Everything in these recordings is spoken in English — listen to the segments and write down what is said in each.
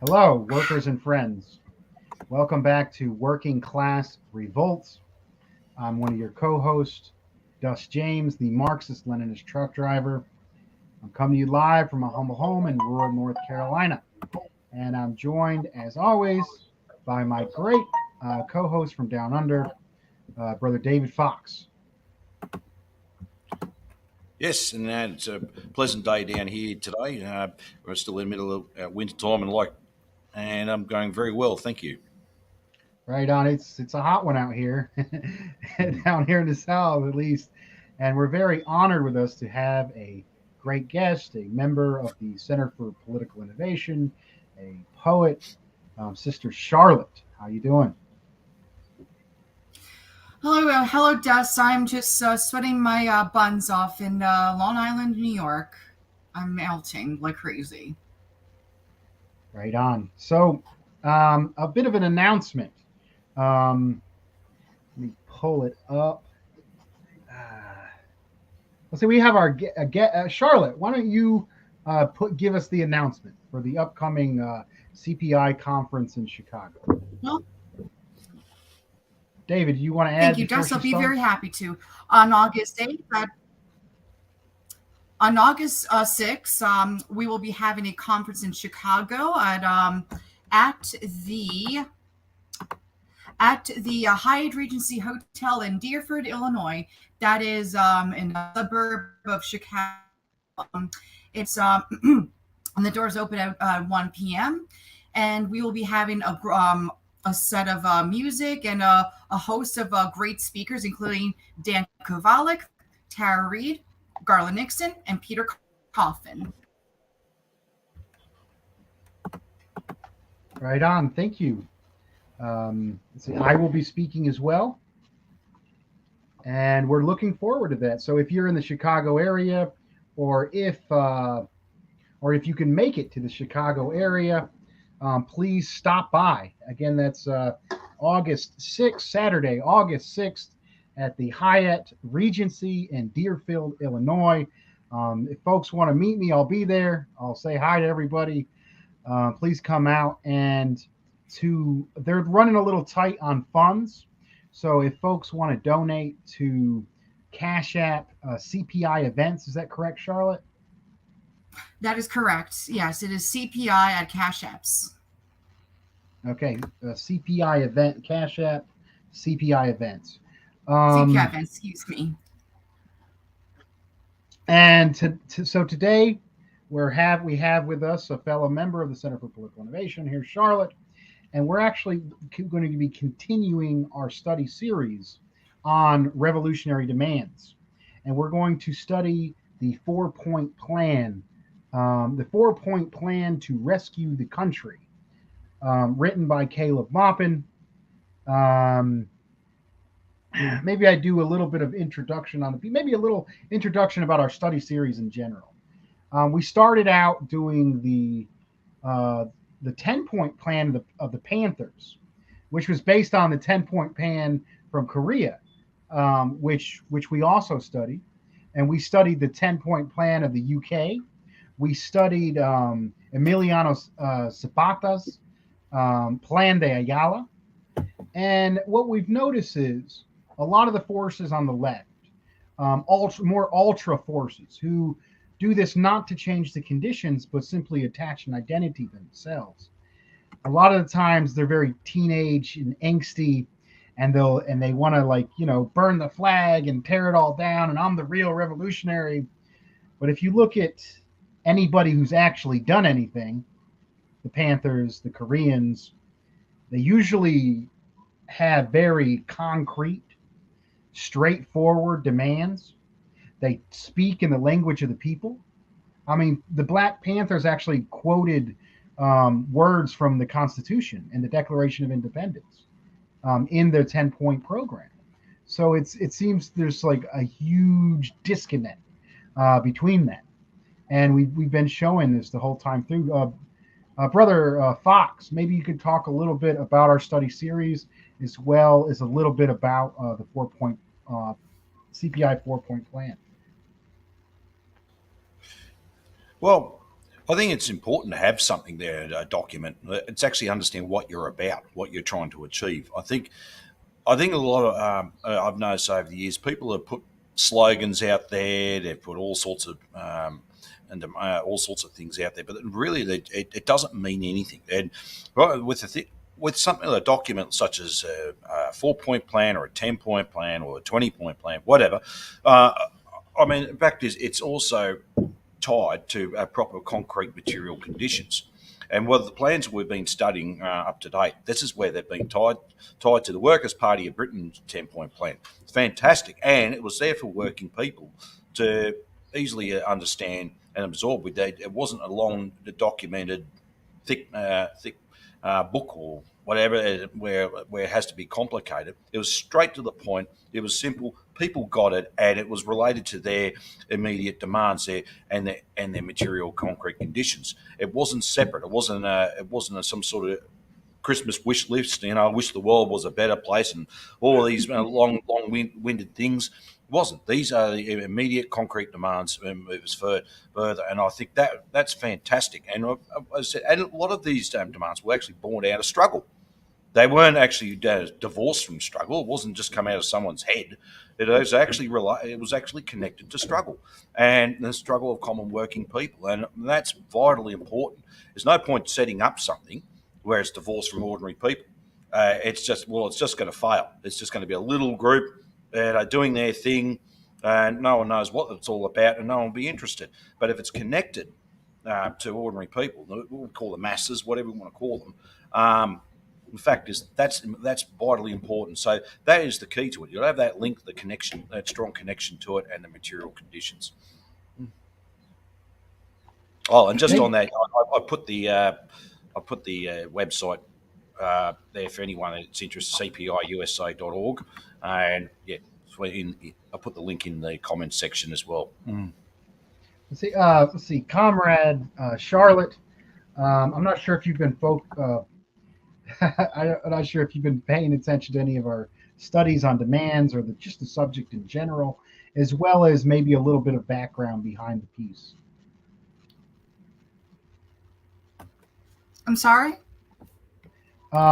Hello, workers and friends. Welcome back to Working Class Revolt. I'm one of your co hosts, Dust James, the Marxist Leninist truck driver. I'm coming to you live from a humble home in rural North Carolina. And I'm joined, as always, by my great co host from Down Under, Brother David Fox. Yes, and it's a pleasant day down here today. We're still in the middle of winter time, and I'm going very well, thank you. Right on. It's a hot one out here, down here in the south at least, and we're very honored with us to have a great guest, a member of the Center for Political Innovation, a poet, Sister Charlotte. How you doing? Hello, Des. I'm just sweating my buns off in Long Island, New York. I'm melting like crazy. Right on. So, a bit of an announcement. Let me pull it up. Uh, let's see. We have our Charlotte. Why don't you give us the announcement for the upcoming CPI conference in Chicago? Well, David, you want to thank add you, before Des. she I'll be very starts? happy to. On August 8th, on August 6th, we will be having a conference in Chicago at the Hyatt Regency Hotel in Deerfield, Illinois. That is in a suburb of Chicago. It's and the doors open at 1 p.m. and we will be having a set of music and a host of great speakers, including Dan Kovalik, Tara Reid, Garland Nixon, and Peter Coffin. Right on. Thank you. Let's see, I will be speaking as well, and we're looking forward to that. So if you're in the Chicago area, or if you can make it to the Chicago area, please stop by. Again, that's August 6th, Saturday, August 6th, at the Hyatt Regency in Deerfield, Illinois. If folks want to meet me, I'll be there. I'll say hi to everybody. Please come out. And they're running a little tight on funds. So if folks want to donate to Cash App CPI events, is that correct, Charlotte? That is correct. Yes, it is CPI at Cash Apps. Okay, CPI event, Cash App, CPI events. CPI events, excuse me. And so today we have with us a fellow member of the Center for Political Innovation here, Charlotte, and we're actually going to be continuing our study series on revolutionary demands, and we're going to study the 4-point plan, the 4-point plan to rescue the country, written by Caleb Maupin. Maybe I do a little bit of introduction maybe a little introduction about our study series in general. We started out doing the 10-point plan of the Panthers, which was based on the 10-point plan from Korea, which we also studied, and we studied the 10-point plan of the UK. We studied Emiliano Zapata's Plan de Ayala, and what we've noticed is a lot of the forces on the left, more ultra forces, who do this not to change the conditions, but simply attach an identity to themselves. A lot of the times they're very teenage and angsty, and they want to burn the flag and tear it all down, and I'm the real revolutionary. But if you look at anybody who's actually done anything, the Panthers, the Koreans, they usually have very concrete, straightforward demands. They speak in the language of the people. I mean, the Black Panthers actually quoted words from the Constitution and the Declaration of Independence in their 10-point program. So it seems there's like a huge disconnect between that, and we've been showing this the whole time through. Brother Fox, maybe you could talk a little bit about our study series, as well as a little bit about the 4-point CPI 4-point plan. Well, I think it's important to have something there, a document. It's actually understand what you're about, what you're trying to achieve. I think a lot of I've noticed over the years, people have put slogans out there. They've put all sorts of all sorts of things out there, but really, it doesn't mean anything. And with something a document such as a 4-point plan or a 10-point plan or a 20-point plan, whatever. I mean, in fact, it's also tied to proper concrete material conditions. And with the plans we've been studying up to date, this is where they've been tied to the Workers' Party of Britain's 10-point plan. It's fantastic, and it was there for working people to easily understand and absorb. With that, it wasn't a long, documented, thick book or whatever where it has to be complicated. It was straight to the point. It was simple. People got it, and it was related to their immediate demands there and their material concrete conditions. It wasn't separate. It wasn't some sort of Christmas wish list. I wish the world was a better place and all of these long-winded things. It wasn't. These are the immediate concrete demands and move us further. And I think that's fantastic. And and a lot of these demands were actually born out of struggle. They weren't actually divorced from struggle. It wasn't just come out of someone's head. It was actually connected to struggle and the struggle of common working people, and that's vitally important. There's no point setting up something where it's divorced from ordinary people. It's just going to fail. It's just going to be a little group that are doing their thing, and no one knows what it's all about, and no one will be interested. But if it's connected to ordinary people, we'll call them masses, whatever we want to call them. The fact is that's vitally important. So that is the key to it. You'll have that link, the connection, that strong connection to it, and the material conditions. Oh, and just on that, I put the website there for anyone that's interested, cpiusa.org, and yeah, I put the link in the comments section as well. Let's see, Comrade Charlotte. I'm not sure if you've been I'm not sure if you've been paying attention to any of our studies on demands or just the subject in general, as well as maybe a little bit of background behind the piece. I'm sorry?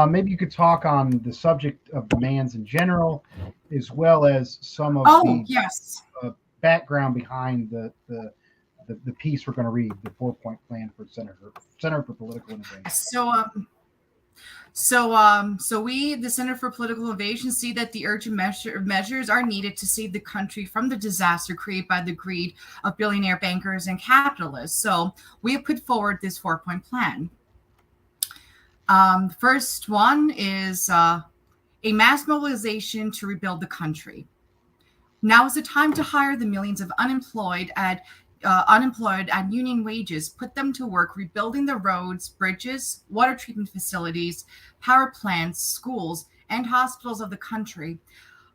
Maybe you could talk on the subject of demands in general, as well as some of the background behind the piece we're going to read, the 4-point plan for Center for Political Innovation. So we, the Center for Political Innovation, see that the urgent measures are needed to save the country from the disaster created by the greed of billionaire bankers and capitalists. So we have put forward this 4-point plan. The first one is a mass mobilization to rebuild the country. Now is the time to hire the millions of unemployed at union wages, put them to work rebuilding the roads, bridges, water treatment facilities, power plants, schools, and hospitals of the country.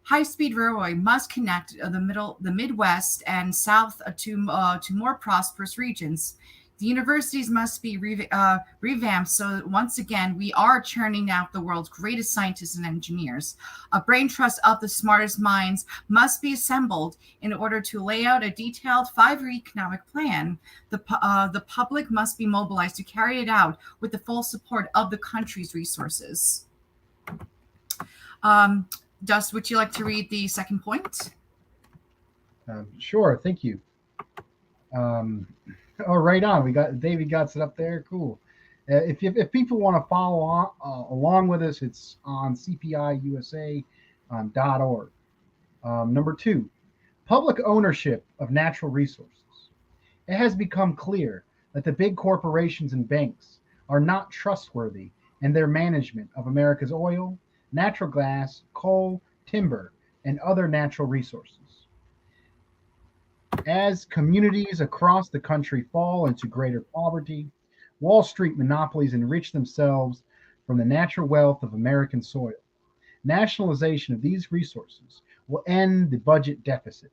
High-speed railway must connect the Midwest and South to more prosperous regions. The universities must be revamped so once again we are churning out the world's greatest scientists and engineers. A brain trust of the smartest minds must be assembled in order to lay out a detailed 5-year economic plan. The public must be mobilized to carry it out with the full support of the country's resources. Dust, would you like to read the second point? Sure, thank you. Oh, right on. We got David got it up there. Cool. If people want to follow along with us, it's on CPIusa.org. Number 2, public ownership of natural resources. It has become clear that the big corporations and banks are not trustworthy in their management of America's oil, natural gas, coal, timber, and other natural resources. As communities across the country fall into greater poverty, Wall Street monopolies enrich themselves from the natural wealth of American soil. Nationalization of these resources will end the budget deficit.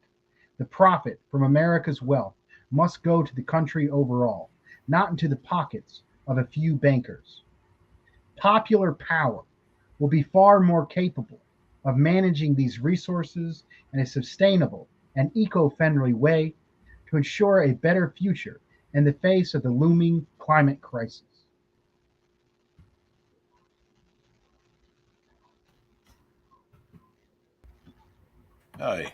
The profit from America's wealth must go to the country overall, not into the pockets of a few bankers. Popular power will be far more capable of managing these resources in a sustainable and eco-friendly way to ensure a better future in the face of the looming climate crisis? Hey.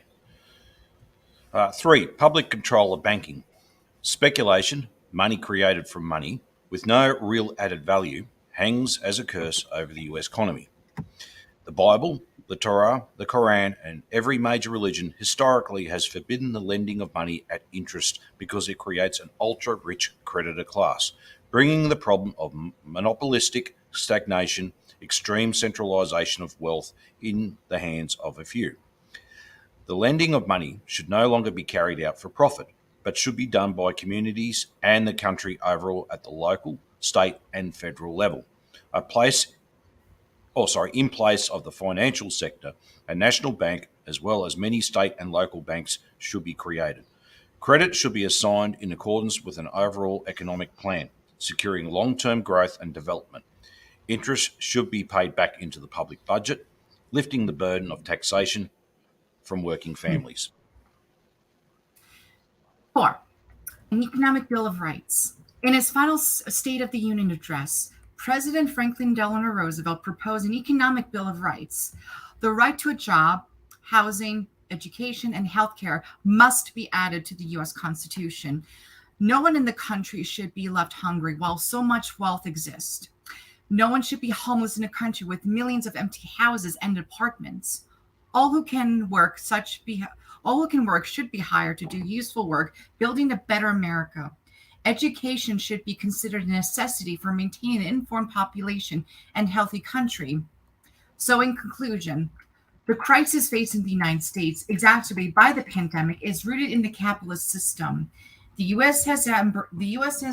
3. Public control of banking. Speculation, money created from money, with no real added value, hangs as a curse over the US economy. The Bible, the Torah, the Quran, and every major religion historically has forbidden the lending of money at interest because it creates an ultra rich creditor class, bringing the problem of monopolistic stagnation, extreme centralization of wealth in the hands of a few. The lending of money should no longer be carried out for profit, but should be done by communities and the country overall at the local, state, and federal level. In place of the financial sector, a national bank, as well as many state and local banks, should be created. Credit should be assigned in accordance with an overall economic plan, securing long-term growth and development. Interest should be paid back into the public budget, lifting the burden of taxation from working families. 4. An Economic Bill of Rights. In his final State of the Union address, President Franklin Delano Roosevelt proposed an Economic Bill of Rights. The right to a job, housing, education, and health care must be added to the U.S. Constitution. No one in the country should be left hungry while so much wealth exists. No one should be homeless in a country with millions of empty houses and apartments. All who can work should be hired to do useful work, building a better America. Education should be considered a necessity for maintaining an informed population and healthy country. So in conclusion, the crisis facing the United States, exacerbated by the pandemic, is rooted in the capitalist system. The U.S. has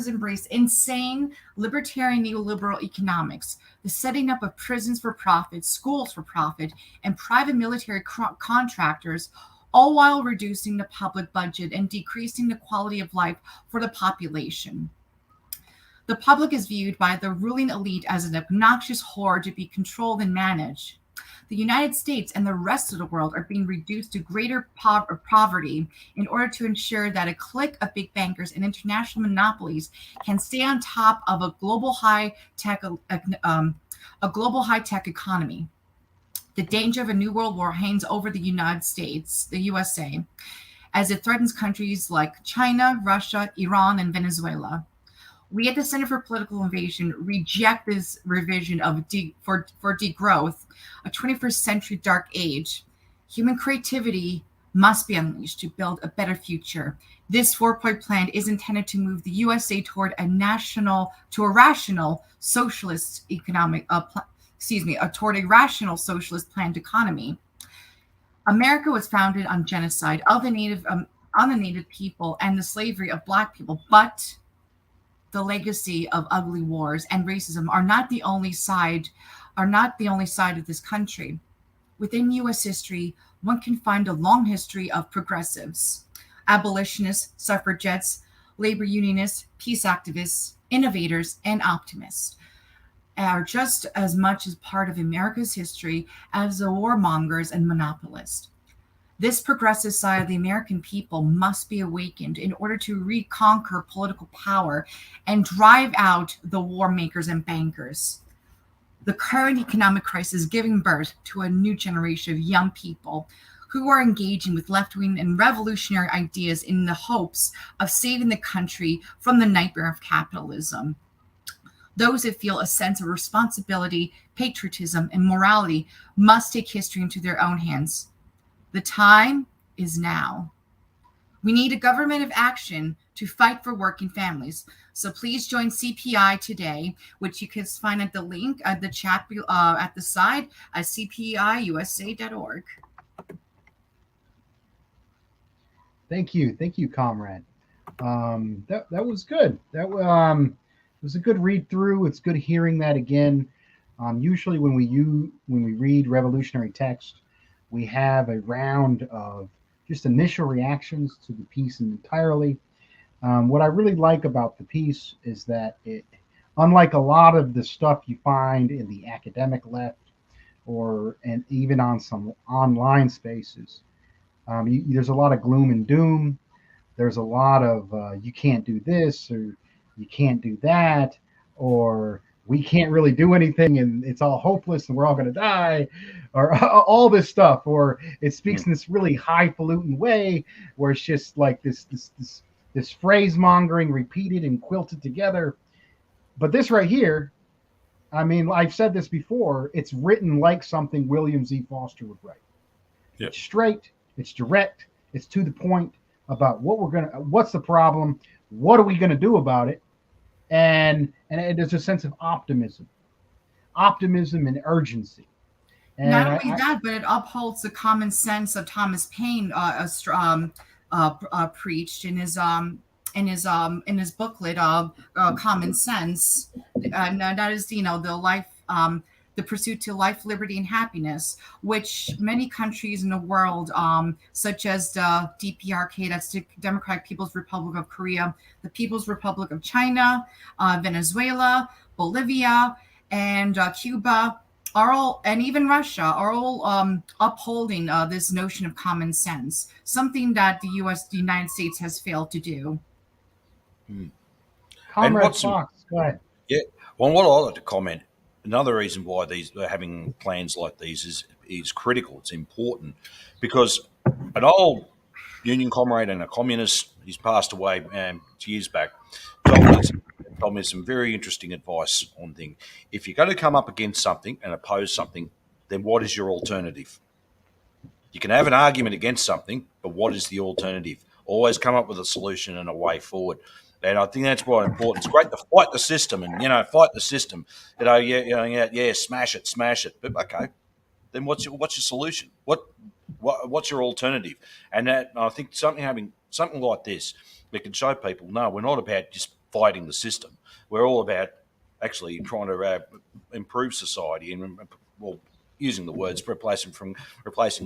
embraced insane libertarian neoliberal economics, the setting up of prisons for profit, schools for profit, and private military contractors, all while reducing the public budget and decreasing the quality of life for the population. The public is viewed by the ruling elite as an obnoxious horde to be controlled and managed. The United States and the rest of the world are being reduced to greater poverty in order to ensure that a clique of big bankers and international monopolies can stay on top of a global high-tech economy. The danger of a new world war hangs over the United States, the USA, as it threatens countries like China, Russia, Iran, and Venezuela. We at the Center for Political Innovation reject this revision of for degrowth, a 21st century dark age. Human creativity must be unleashed to build a better future. This 4-point plan is intended to move the USA toward a rational socialist planned economy. America was founded on genocide of the native people and the slavery of Black people, but the legacy of ugly wars and racism are not the only side of this country. Within U.S. history, one can find a long history of progressives, abolitionists, suffragettes, labor unionists, peace activists, innovators, and optimists are just as much as part of America's history as the warmongers and monopolists. This progressive side of the American people must be awakened in order to reconquer political power and drive out the war makers and bankers. The current economic crisis is giving birth to a new generation of young people who are engaging with left-wing and revolutionary ideas in the hopes of saving the country from the nightmare of capitalism. Those that feel a sense of responsibility, patriotism, and morality must take history into their own hands. The time is now. We need a government of action to fight for working families. So please join CPI today, which you can find at the link at the chat at the side at cpiusa.org. Thank you, comrade. That was good. That was a good read through. It's good hearing that again. Usually when we read revolutionary text, we have a round of just initial reactions to the piece entirely. What I really like about the piece is that it, unlike a lot of the stuff you find in the academic left and even on some online spaces, there's a lot of gloom and doom. there's a lot of you can't do this or you can't do that, or we can't really do anything and it's all hopeless and we're all going to die, or all this stuff, or it speaks in this really highfalutin way where it's just like this phrase mongering repeated and quilted together. But this right here, I mean, I've said this before, it's written like something William Z. Foster would write. Yep. It's straight, it's direct, it's to the point about what's the problem, what are we gonna do about it, and there's a sense of optimism and urgency. And not only that, but it upholds the common sense of Thomas Paine preached in his booklet Common Sense. That is, the life, the pursuit to life, liberty, and happiness, which many countries in the world, such as the DPRK, that's the Democratic People's Republic of Korea, the People's Republic of China, Venezuela, Bolivia, and Cuba, are all, and even Russia, are all upholding this notion of common sense, something that the United States has failed to do. Comrade Fox, go ahead. Yeah, well, what I'd like to comment, another reason why having plans like these is critical. It's important because an old union comrade and a communist, he's passed away years back, told me some very interesting advice on things. If you're going to come up against something and oppose something, then what is your alternative? You can have an argument against something, but what is the alternative? Always come up with a solution and a way forward. And I think that's quite important. It's great to fight the system and, fight the system. Smash it. But okay, then what's your solution? What's your alternative? And I think having something like this, we can show people, no, we're not about just fighting the system. We're all about actually trying to improve society and, using the words, replacing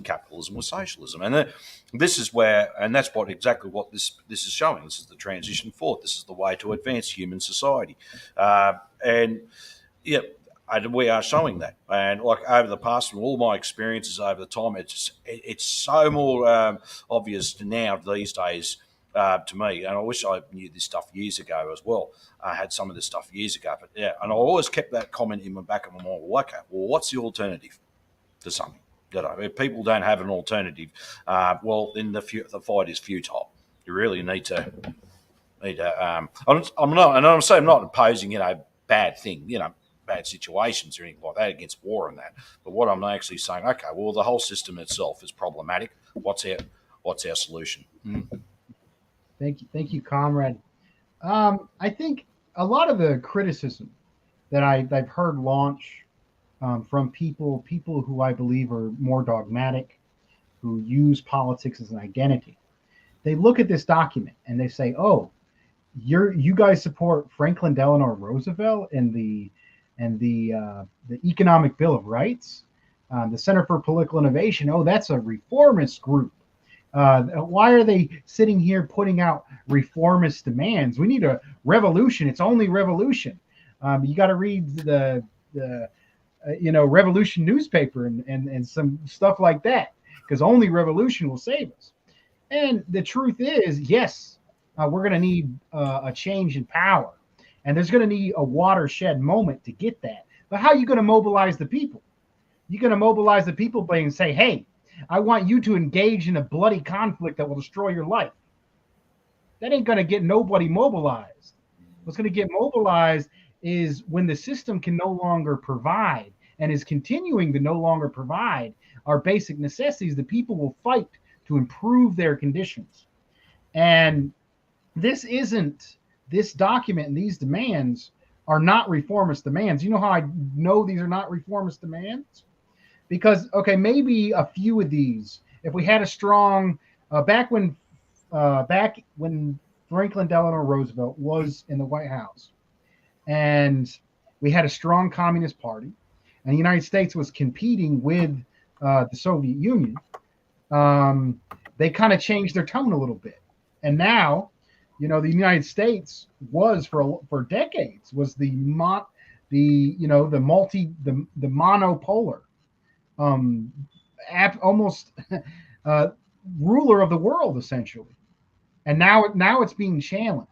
capitalism with socialism. And this is and that's exactly what this is showing. This is the transition forth. This is the way to advance human society. And we are showing that. And like over the past, from all my experiences over the time, it's so more obvious now these days to me. And I wish I knew this stuff years ago as well. I had some of this stuff years ago, but yeah. And I always kept that comment in the back of my mind. Well, okay, what's the alternative to something? If people don't have an alternative, then the fight is futile. You really need to. I'm saying I'm not opposing, bad thing, bad situations or anything like that against war and that. But what I'm actually saying, okay, well, the whole system itself is problematic. What's our solution? Thank you, comrade. I think a lot of the criticism that I've heard launch from people who I believe are more dogmatic, who use politics as an identity, they look at this document and they say, "Oh, you guys support Franklin Delano Roosevelt and the Economic Bill of Rights, the Center for Political Innovation. Oh, that's a reformist group. Why are they sitting here putting out reformist demands? We need a revolution. It's only revolution. You got to read the Revolution newspaper and some stuff like that, because only revolution will save us." And the truth is, yes, we're going to need a change in power, and there's going to need a watershed moment to get that. But how are you going to mobilize the people? You're going to mobilize the people by and say, "Hey, I want you to engage in a bloody conflict that will destroy your life." That ain't going to get nobody mobilized. What's going to get mobilized is when the system can no longer provide and is continuing to no longer provide our basic necessities. The people will fight to improve their conditions. And this document and these demands are not reformist demands. You know how I know these are not reformist demands? Because, okay, maybe a few of these, if we had a strong, back when Franklin Delano Roosevelt was in the White House, and we had a strong Communist Party, and the United States was competing with the Soviet Union, they kind of changed their tone a little bit. And now, the United States was for decades was the monopolar, almost ruler of the world, essentially. and now it's being challenged,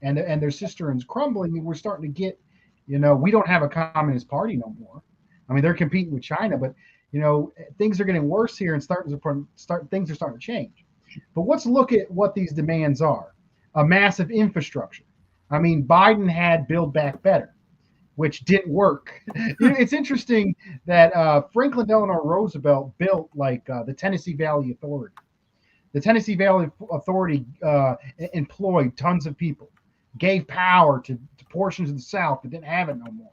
and their cistern's crumbling, and we're starting to get, we don't have a communist party no more. I mean, they're competing with China, but things are getting worse here, and things are starting to change. But let's look at what these demands are. A massive infrastructure. I mean, Biden had Build Back Better, which didn't work. It's interesting that Franklin Delano Roosevelt built the Tennessee Valley Authority. The Tennessee Valley Authority employed tons of people, gave power to portions of the South that didn't have it no more.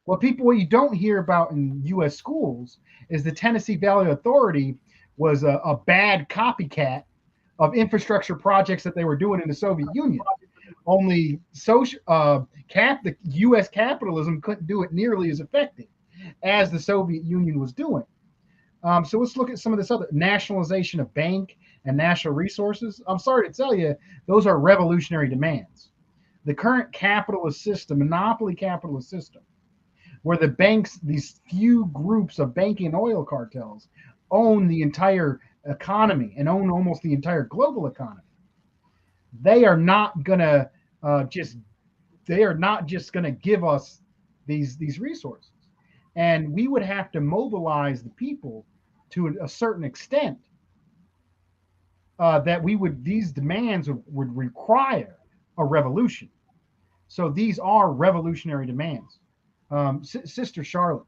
What you don't hear about in U.S. schools is the Tennessee Valley Authority was a bad copycat of infrastructure projects that they were doing in the Soviet Union. Only the U.S. capitalism couldn't do it nearly as effective as the Soviet Union was doing. So let's look at some of this other nationalization of bank and national resources. I'm sorry to tell you, those are revolutionary demands. The current capitalist system, monopoly capitalist system, where the banks, these few groups of banking and oil cartels, own the entire economy and own almost the entire global economy. They are not gonna just gonna give us these resources, and we would have to mobilize the people to a certain extent that these demands would require a revolution. So these are revolutionary demands. Sister Charlotte,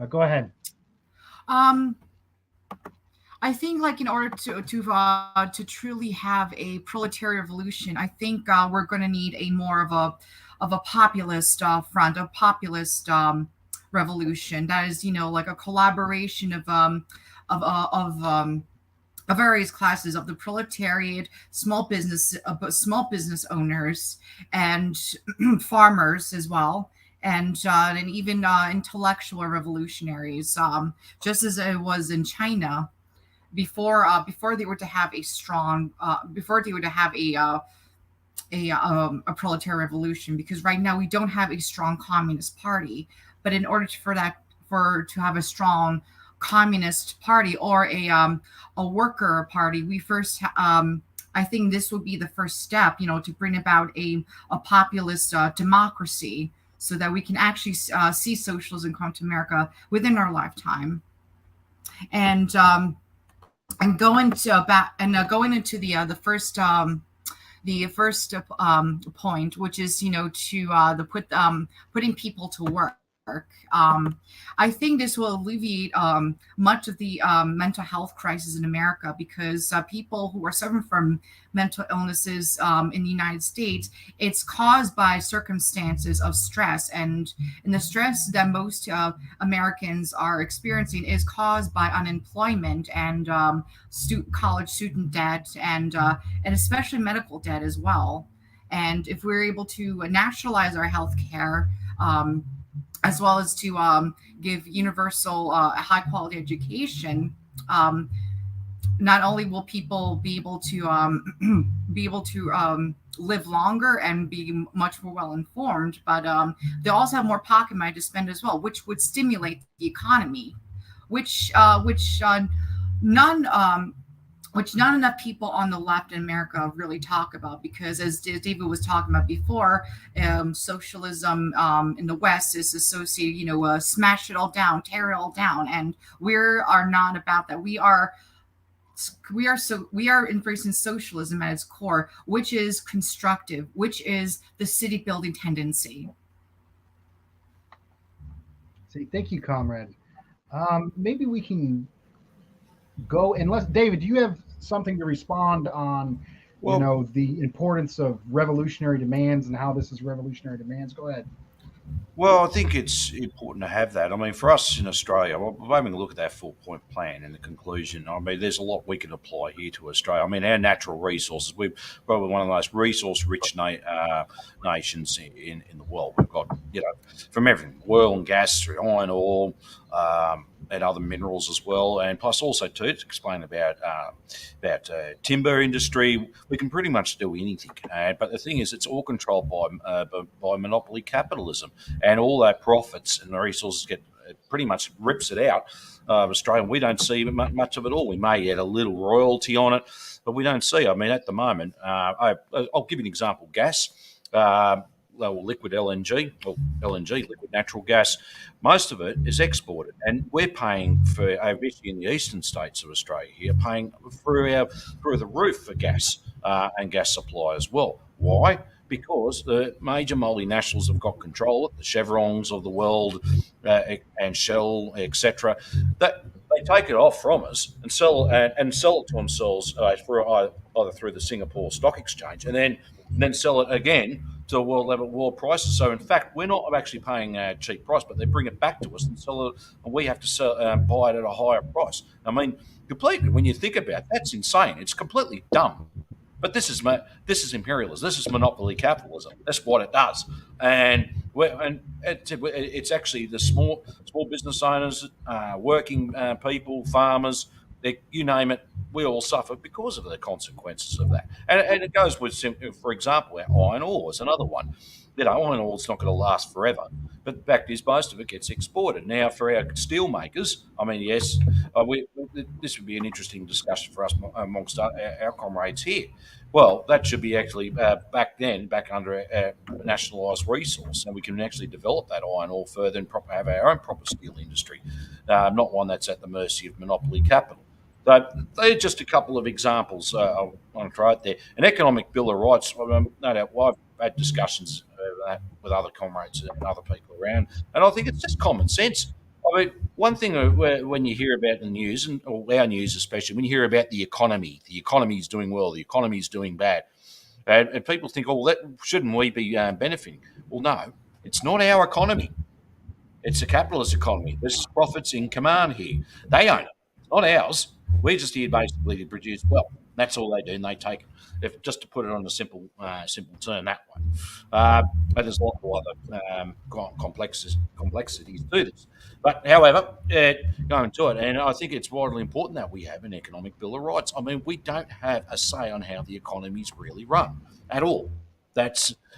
go ahead. I think, in order to truly have a proletariat revolution, I think we're going to need a more of a populist front, a populist revolution. That is, like a collaboration of various classes of the proletariat, small business owners, and farmers as well, and even intellectual revolutionaries, just as it was in China before they were to have a strong before they were to have a proletarian revolution. Because right now we don't have a strong communist party, but in order to have a strong communist party or a worker party, we first I think this would be the first step, to bring about a populist democracy, so that we can actually see socialism come to America within our lifetime. And going into the first point, which is putting people to work. I think this will alleviate much of the mental health crisis in America, because people who are suffering from mental illnesses in the United States, it's caused by circumstances of stress, and the stress that most Americans are experiencing is caused by unemployment and college student debt, and especially medical debt as well. And if we're able to nationalize our health care, as well as to give universal high quality education, not only will people be able to live longer and be much more well informed, but they also have more pocket money to spend as well, which would stimulate the economy, which not enough people on the left in America really talk about. Because as David was talking about before, socialism in the West is associated, smash it all down, tear it all down, and we are not about that. We are embracing socialism at its core, which is constructive, which is the city building tendency. Thank you, comrade. Maybe we can go, unless David, do you have something to respond on the importance of revolutionary demands and how this is revolutionary demands? Go ahead. Well, I think it's important to have that. I mean, for us in Australia, we're having a look at that 4-point plan and the conclusion. I mean, there's a lot we can apply here to Australia. I mean, our natural resources, we're probably one of the most resource-rich nations in the world. We've got, from everything, oil and gas through iron ore, and other minerals as well, and plus also too to explain about timber industry. We can pretty much do anything, but the thing is, it's all controlled by monopoly capitalism, and all our profits and the resources get it pretty much rips it out of Australia. We don't see much of it all. We may get a little royalty on it, but we don't see. I mean, at the moment, I'll give you an example. Gas. Liquid LNG, or LNG, liquid natural gas, most of it is exported, and we're paying for, obviously in the eastern states of Australia here, paying through the roof for gas and gas supply as well. Why? Because the major multinationals have got control, the Chevrons of the world and Shell, etc. That they take it off from us and sell it to themselves either through the Singapore Stock Exchange, and then sell it again to world prices. So in fact, we're not actually paying a cheap price, but they bring it back to us and sell it, and we have to buy it at a higher price. I mean, completely. When you think about it, that's insane. It's completely dumb. But this is imperialism. This is monopoly capitalism. That's what it does. And it's actually the small business owners, working people, farmers, you name it. We all suffer because of the consequences of that. And it goes with, for example, our iron ore is another one. Iron ore is not going to last forever. But the fact is, most of it gets exported. Now, for our steel makers, I mean, yes, this would be an interesting discussion for us amongst our comrades here. Well, that should be actually back under a nationalised resource, and we can actually develop that iron ore further and have our own proper steel industry, not one that's at the mercy of monopoly capital. So they're just a couple of examples I want to throw out there. An economic bill of rights, no doubt, I've had discussions with other comrades and other people around, and I think it's just common sense. I mean, one thing when you hear about the news, or our news especially, when you hear about the economy is doing well, the economy is doing bad, and people think, oh, shouldn't we be benefiting? Well, no, it's not our economy. It's a capitalist economy. There's profits in command here. They own it. It's not ours. We're just here basically to produce wealth. That's all they do, and they take it. Just to put it on a simple term, that way. But there's a lot of other complexities to this. But however, going to it, and I think it's vitally important that we have an economic bill of rights. I mean, we don't have a say on how the economy's really run at all.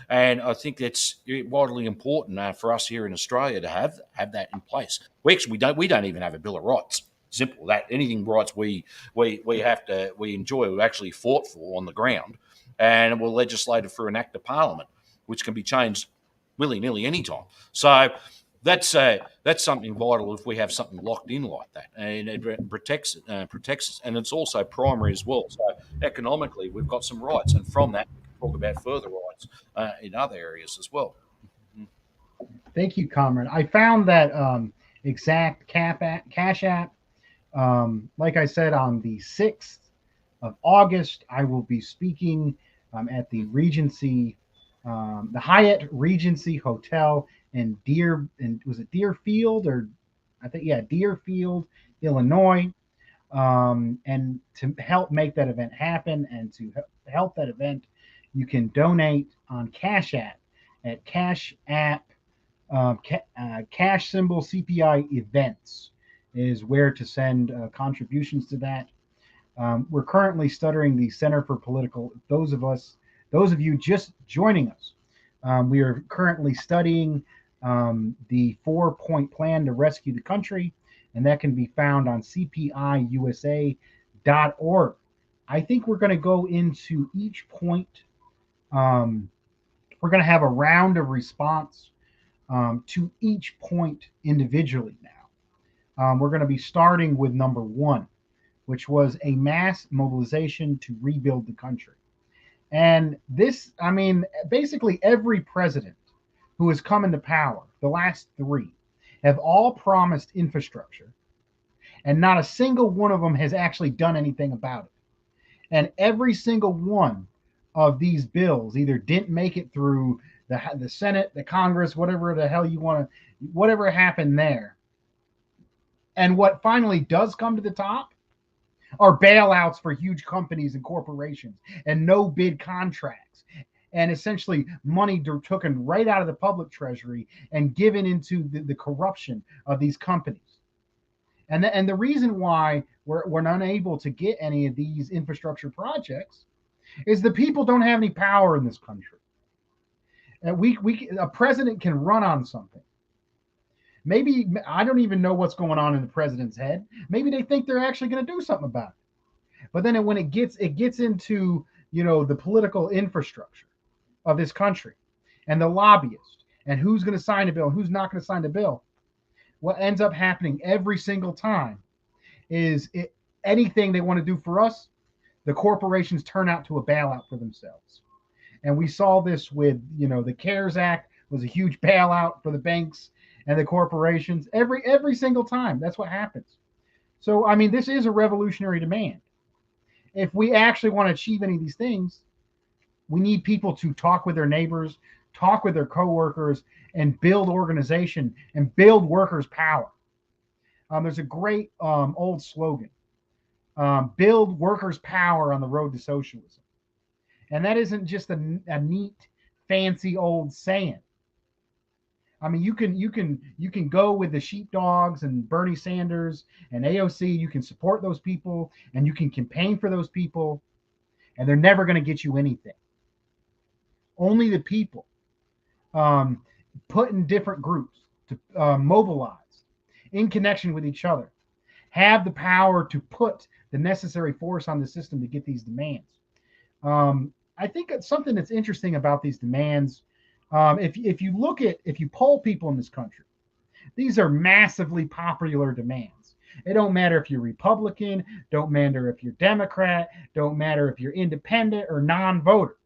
And I think that's vitally important for us here in Australia to have that in place. We don't even have a bill of rights. Simple that anything rights we enjoy, we've actually fought for on the ground, and we're legislated through an act of parliament, which can be changed willy-nilly anytime. So that's something vital if we have something locked in like that, and it protects us, and it's also primary as well. So economically, we've got some rights, and from that, we can talk about further rights in other areas as well. Thank you, Comrade. I found that exact Cash App. Like I said, on the 6th of August, I will be speaking at the Regency, the Hyatt Regency Hotel in Deerfield, Illinois. And to help make that event happen and to help that event, you can donate on Cash App at Cash App, cash symbol CPI events is where to send contributions to that. We're currently studying the Center for Political. Those of you just joining us, we are currently studying the 4-point plan to rescue the country, and that can be found on cpiusa.org. I think we're going to go into each point. We're going to have a round of response to each point individually now. We're going to be starting with number 1, which was a mass mobilization to rebuild the country. And this, I mean, basically every president who has come into power, the last 3, have all promised infrastructure, and not a single one of them has actually done anything about it. And every single one of these bills either didn't make it through the Senate, the Congress, whatever the hell you want to, whatever happened there. And what finally does come to the top are bailouts for huge companies and corporations and no bid contracts, and essentially money taken right out of the public treasury and given into the corruption of these companies. And the reason why we're unable to get any of these infrastructure projects is the people don't have any power in this country. And a president can run on something, Maybe I don't even know what's going on in the president's head. Maybe they think they're actually going to do something about it. But then when it gets into the political infrastructure of this country and the lobbyists and who's going to sign a bill and who's not going to sign the bill, what ends up happening every single time is anything they want to do for us, the corporations turn out to a bailout for themselves. And we saw this with, the CARES Act was a huge bailout for the banks and the corporations. Every single time, that's what happens. So, I mean, this is a revolutionary demand. If we actually want to achieve any of these things, we need people to talk with their neighbors, talk with their coworkers, and build organization and build workers' power. There's a great old slogan: "Build workers' power on the road to socialism." And that isn't just a neat, fancy old saying. I mean, you can go with the sheepdogs and Bernie Sanders and AOC. You can support those people and you can campaign for those people, and they're never going to get you anything. Only the people um, put in different groups to mobilize in connection with each other have the power to put the necessary force on the system to get these demands. I think it's something that's interesting about these demands. If you poll people in this country, these are massively popular demands. It don't matter if you're Republican, don't matter if you're Democrat, don't matter if you're independent or non-voter.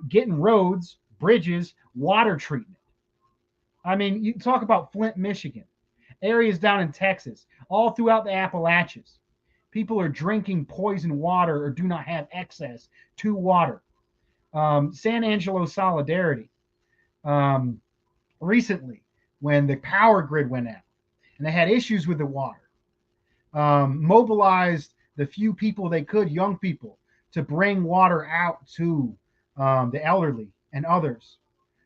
Getting roads, bridges, water treatment. I mean, you talk about Flint, Michigan, areas down in Texas, all throughout the Appalachians. People are drinking poison water or do not have access to water. San Angelo Solidarity recently, when the power grid went out and they had issues with the water, mobilized the few people they could, young people, to bring water out to the elderly and others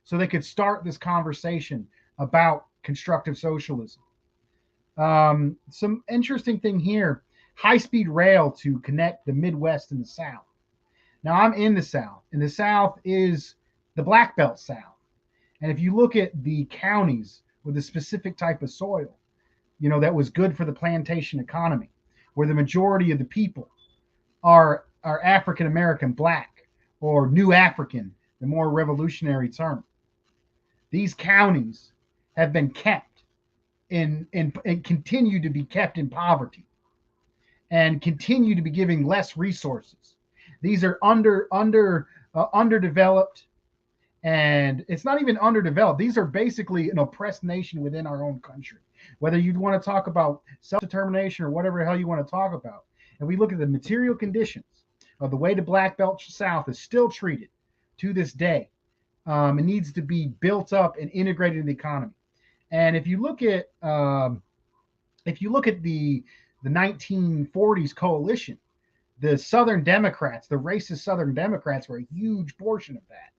so they could start this conversation about constructive socialism. Some interesting thing here: high-speed rail to connect the Midwest and the South. Now, I'm in the South, and the South is the Black Belt South. And if you look at the counties with a specific type of soil, that was good for the plantation economy, where the majority of the people are African American, Black, or New African, the more revolutionary term. These counties have been kept in and continue to be kept in poverty and continue to be giving less resources. These are underdeveloped, and it's not even underdeveloped. These are basically an oppressed nation within our own country. Whether you want to talk about self-determination or whatever the hell you want to talk about, and we look at the material conditions of the way the Black Belt South is still treated to this day, it needs to be built up and integrated in the economy. And if you look at the 1940s coalition, the Southern Democrats, the racist Southern Democrats, were a huge portion of that.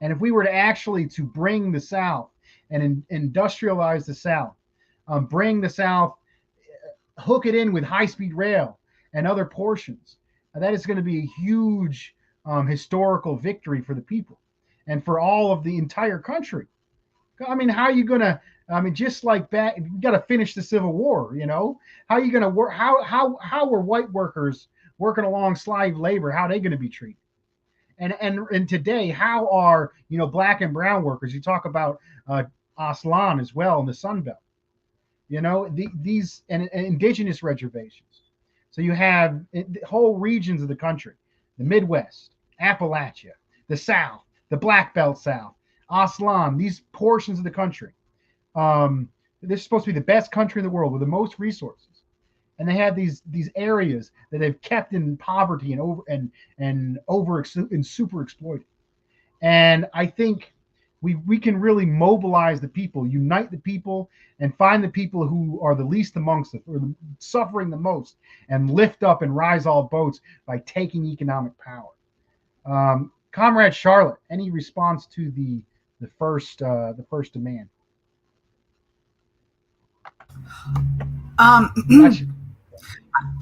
And if we were to actually to bring the South and industrialize the South, bring the South, hook it in with high-speed rail and other portions, that is going to be a huge historical victory for the people and for all of the entire country. I mean, how are you going to? I mean, just like back, you got to finish the Civil War. How are you going to work? How were white workers working along slave labor? How are they going to be treated? And today, how are Black and brown workers? You talk about Aslan as well in the Sun Belt. These and indigenous reservations. So you have whole regions of the country: the Midwest, Appalachia, the South, the Black Belt South, Aslan. These portions of the country. This is supposed to be the best country in the world with the most resources, and they have these areas that they've kept in poverty and super exploited. And I think we can really mobilize the people, unite the people, and find the people who are the least amongst us, or suffering the most, and lift up and rise all boats by taking economic power. Comrade Charlotte, any response to the first demand?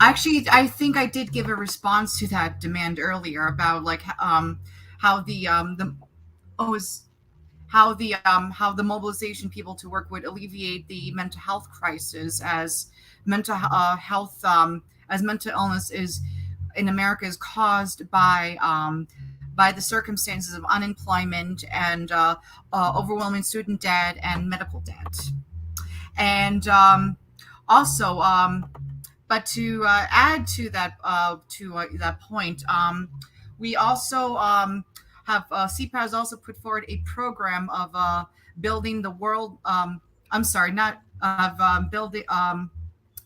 Actually, I think I did give a response to that demand earlier about how how the mobilization people to work would alleviate the mental health crisis, as mental illness is in America is caused by the circumstances of unemployment and overwhelming student debt and medical debt. And also, but to add to that point, we also have CPI has also put forward a program of building the world. I'm sorry, not of building.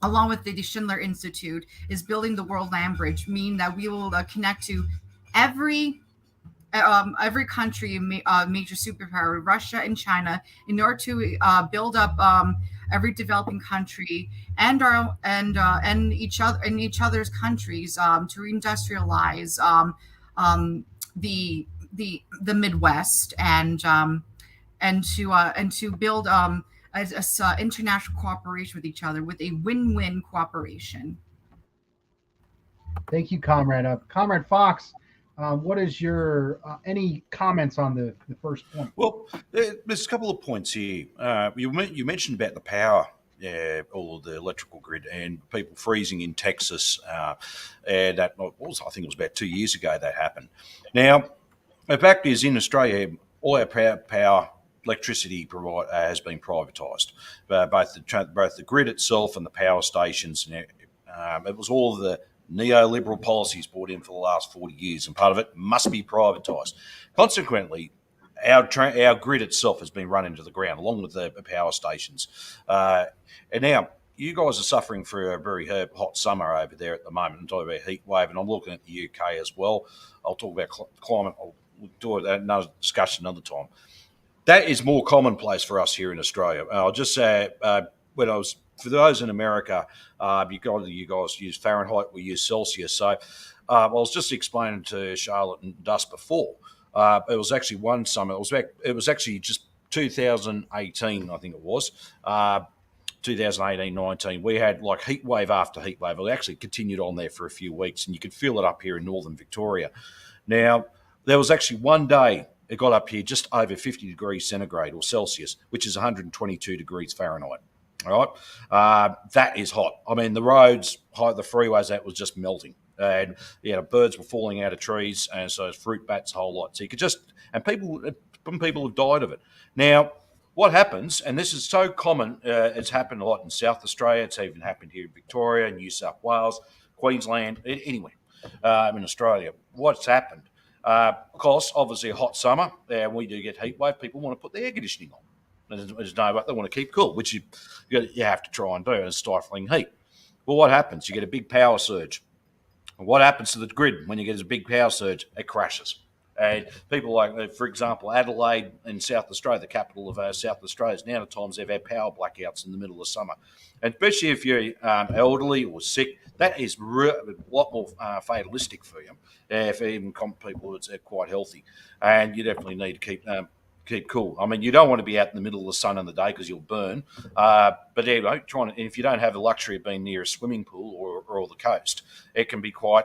Along with the Schindler Institute, is building the World Land Bridge, meaning that we will connect to every country, major superpower, Russia and China, in order to build up every developing country and each other's countries to reindustrialize the Midwest and to build international cooperation with each other, with a win-win cooperation. Thank you, Comrade. Comrade Fox, what is your any comments on the first point? Well, there's a couple of points here. You mentioned about the power, all of the electrical grid, and people freezing in Texas. And that was, I think it was about 2 years ago that happened. Now, the fact is, in Australia, all our power electricity has been privatised, both the grid itself and the power stations. And it was all of the neoliberal policies brought in for the last 40 years, and part of it must be privatised. Consequently, our grid itself has been run into the ground, along with the power stations. And now, you guys are suffering for a very hot summer over there at the moment. I'm talking about heat wave, and I'm looking at the UK as well. I'll talk about climate. I'll do another discussion another time. That is more commonplace for us here in Australia. I'll just say, for those in America, you guys use Fahrenheit, we use Celsius. So I was just explaining to Charlotte and Dust before. It was actually one summer. It was actually just 2018, I think it was. 2018, 19, we had like heat wave after heat wave. It actually continued on there for a few weeks, and you could feel it up here in northern Victoria. Now, there was actually one day it got up here just over 50 degrees centigrade or Celsius, which is 122 degrees Fahrenheit. All right, that is hot. I mean, the roads, the freeways, that was just melting, and birds were falling out of trees, and so fruit bats, a whole lot. So you could people have died of it. Now, what happens, and this is so common, it's happened a lot in South Australia. It's even happened here in Victoria, New South Wales, Queensland, anywhere in Australia. What's happened? Because obviously a hot summer, we do get heat wave. People want to put the air conditioning on. There's no way they want to keep cool, which you have to try and do. It's stifling heat. Well, what happens? You get a big power surge. What happens to the grid when you get a big power surge? It crashes. And people like, for example, Adelaide in South Australia, the capital of South Australia, is now at times they've had power blackouts in the middle of summer. And especially if you're elderly or sick, that is a lot more fatalistic for you. For even people who are quite healthy. And you definitely need to keep cool. I mean, you don't want to be out in the middle of the sun in the day because you'll burn. But anyway, if you don't have the luxury of being near a swimming pool or the coast, it can be quite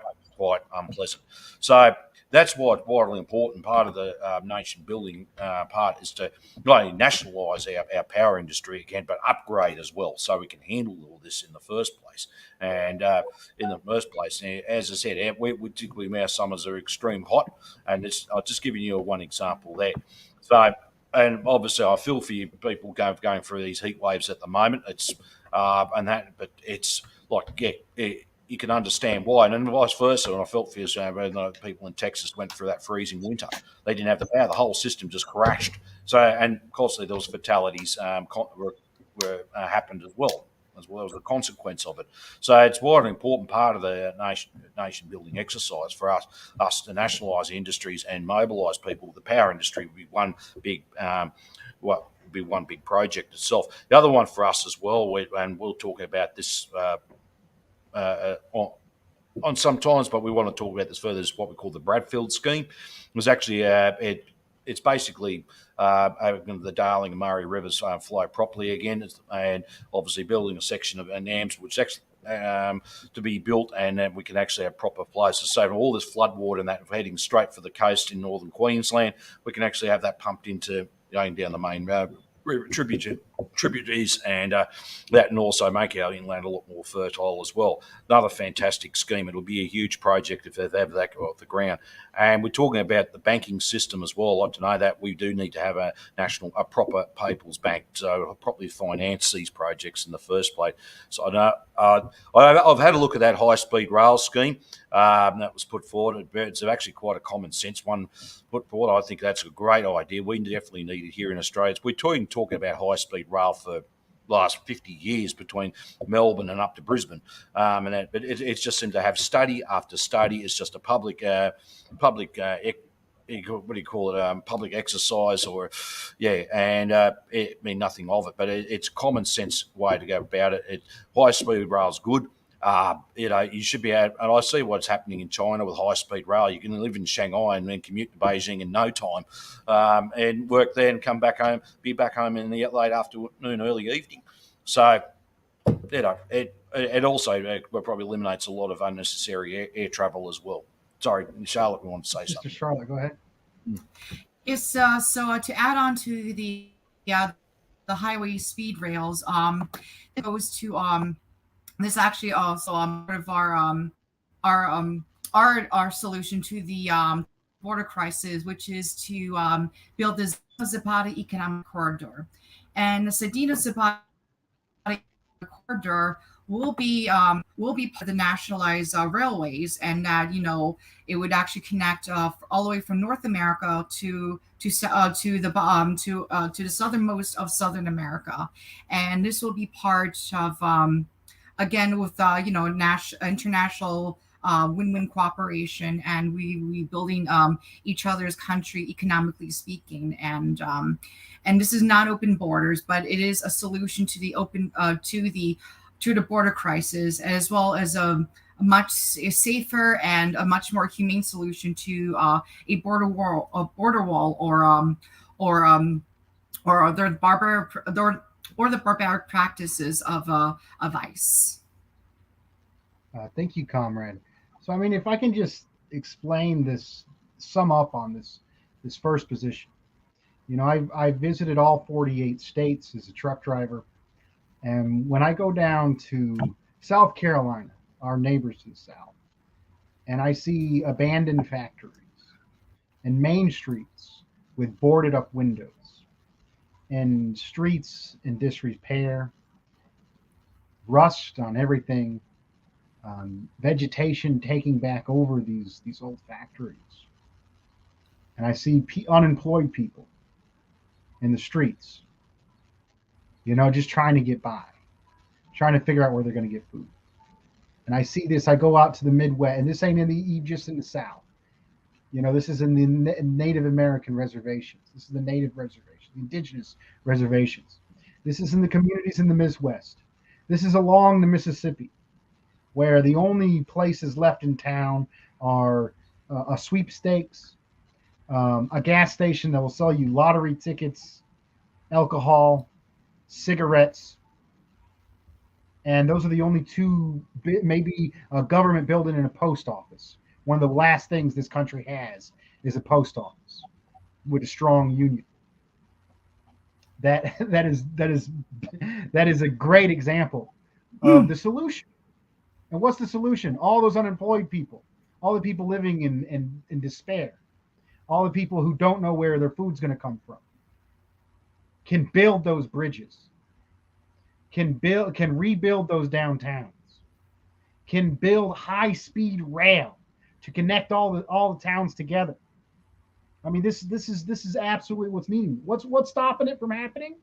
unpleasant. So that's why it's vitally important. Part of the nation building part is to not only nationalise our power industry again, but upgrade as well, so we can handle all this in the first place. And in the first place, as I said, particularly our summers are extreme hot, and I'll just giving you one example there. So, and obviously, I feel for you people going through these heat waves at the moment. But it's like, you can understand why, and then vice versa. And I felt for you, when the people in Texas went through that freezing winter, they didn't have the power; the whole system just crashed. So, and of course, there was fatalities happened as well as a consequence of it. So, it's quite an important part of the nation building exercise for us to nationalise the industries and mobilise people. The power industry would be one big project itself. The other one for us as well, and we'll talk about this. On some times, but we want to talk about this further, is what we call the Bradfield scheme. It was actually it's basically the Darling and Murray rivers flow properly again, and obviously building a section of NAMS, which actually to be built, and then we can actually have proper flows to save all this flood water and that heading straight for the coast in northern Queensland. We can actually have that pumped into going down the main tributaries, and that can also make our inland a lot more fertile as well. Another fantastic scheme. It'll be a huge project if they have that go off the ground. And we're talking about the banking system as well. I'd like to know that we do need to have a proper people's bank to properly finance these projects in the first place. So I know I've had a look at that high-speed rail scheme that was put forward. It's actually quite a common sense one put forward. I think that's a great idea. We definitely need it here in Australia. We're talking about high-speed rail for last 50 years between Melbourne and up to Brisbane, but it's just seemed to have study after study. It's just a public what do you call it? Public exercise, and it mean nothing of it. But it's a common sense way to go about it. High speed rail is good. You should be able, and I see what's happening in China with high-speed rail. You can live in Shanghai and then commute to Beijing in no time, and work there and come back home, be back home in the late afternoon, early evening. So, it also probably eliminates a lot of unnecessary air travel as well. Sorry, Charlotte, we want to say something. Charlotte, go ahead. Yes, so to add on to the highway speed rails, it goes to this actually also part of our solution to the border crisis, which is to build this Zapata economic corridor, and the Cedina Zapata corridor will be part of the nationalized railways, and that it would actually connect all the way from North America to the southernmost of Southern America, and this will be part of again with international win-win cooperation, and we building each other's country economically speaking, and this is not open borders, but it is a solution to the border crisis, as well as a much safer and a much more humane solution to a border wall, or the barbaric practices of ICE. Thank you, comrade. So, I mean, if I can just sum up on this first position. I've visited all 48 states as a truck driver. And when I go down to South Carolina, our neighbors to the south, and I see abandoned factories and main streets with boarded up windows and streets in disrepair, rust on everything, vegetation taking back over these old factories. And I see unemployed people in the streets, just trying to get by, trying to figure out where they're going to get food. And I see this, I go out to the Midwest, and this ain't just in the South. This is in the Native American reservations. This is the native reservations, the indigenous reservations. This is in the communities in the Midwest. This is along the Mississippi, where the only places left in town are a sweepstakes, a gas station that will sell you lottery tickets, alcohol, cigarettes, and those are the only two, maybe a government building and a post office. One of the last things this country has is a post office with a strong union. That is a great example of the solution. And what's the solution? All those unemployed people, all the people living in despair, all the people who don't know where their food's going to come from, can build those bridges, can rebuild those downtowns, can build high-speed rail to connect all the towns together. I mean, this is absolutely what's needed. What's stopping it from happening?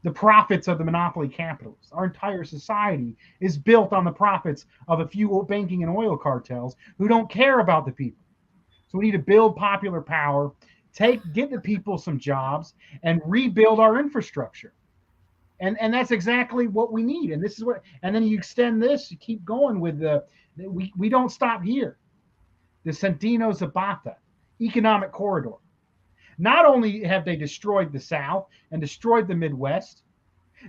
The profits of the monopoly capitalists. Our entire society is built on the profits of a few banking and oil cartels who don't care about the people. So we need to build popular power, get the people some jobs, and rebuild our infrastructure. And that's exactly what we need. And this is and then you extend this, you keep going with we don't stop here. The Cedina Zapata economic corridor. Not only have they destroyed the South and destroyed the Midwest,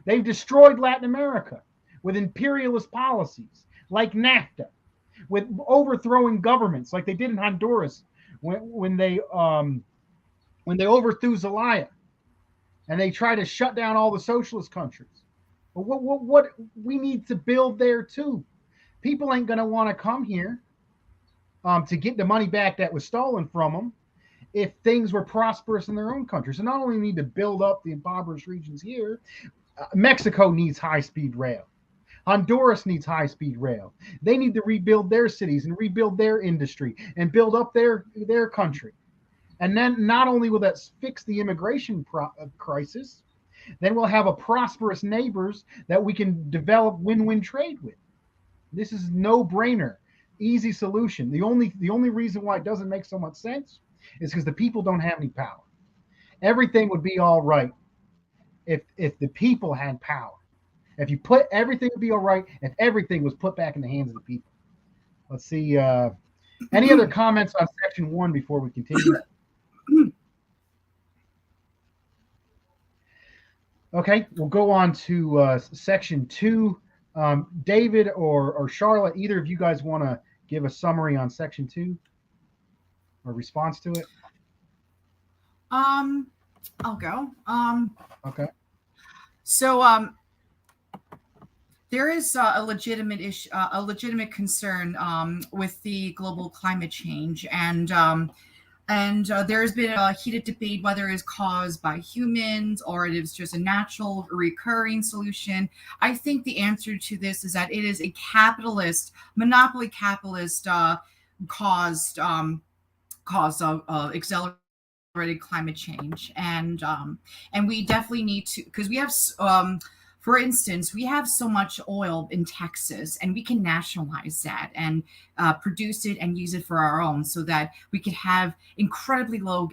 they've destroyed Latin America with imperialist policies like NAFTA, with overthrowing governments like they did in Honduras when they when they overthrew Zelaya and they try to shut down all the socialist countries. But what we need to build there too. People ain't gonna want to come here to get the money back that was stolen from them if things were prosperous in their own countries. So not only need to build up the impoverished regions here, Mexico needs high-speed rail. Honduras needs high-speed rail. They need to rebuild their cities and rebuild their industry and build up their country. And then not only will that fix the immigration crisis, then we'll have a prosperous neighbors that we can develop win-win trade with. This is no-brainer, easy solution. The only reason why it doesn't make so much sense is because the people don't have any power. Everything would be all right if the people had power. If you put everything would be all right if everything was put back in the hands of the people. Let's see. Any other comments on section 1 before we continue? Okay, we'll go on to section 2. David or Charlotte, either of you guys want to give a summary on section 2 or response to it? I'll go. Okay. So there is a legitimate issue, a legitimate concern with the global climate change, and there has been a heated debate whether it is caused by humans or it is just a natural recurring solution. I think the answer to this is that it is a capitalist, monopoly capitalist caused accelerated climate change, and we definitely need to, because we have for instance, we have so much oil in Texas, and we can nationalize that and produce it and use it for our own, so that we could have incredibly low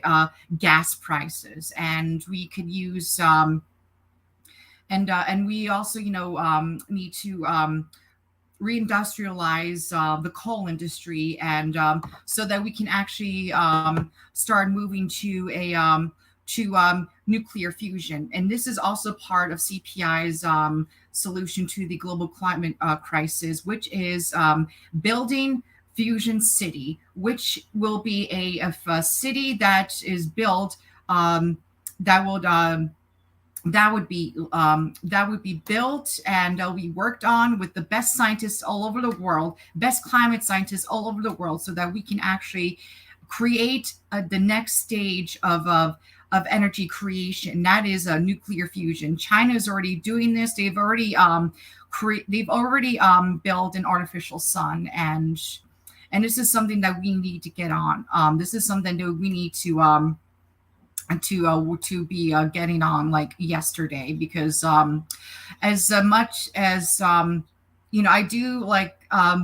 gas prices, and we could use and we also, need to reindustrialize the coal industry, and so that we can actually start moving to nuclear fusion. And this is also part of CPI's solution to the global climate crisis, which is building Fusion City, which will be a city that is built that would be built and will be worked on with the best scientists all over the world, best climate scientists all over the world, so that we can actually create the next stage of energy creation. That is a nuclear fusion. China is already doing this. They've already built an artificial sun, and this is something that we need to get on. This is something that we need to be getting on like yesterday, because as much as I do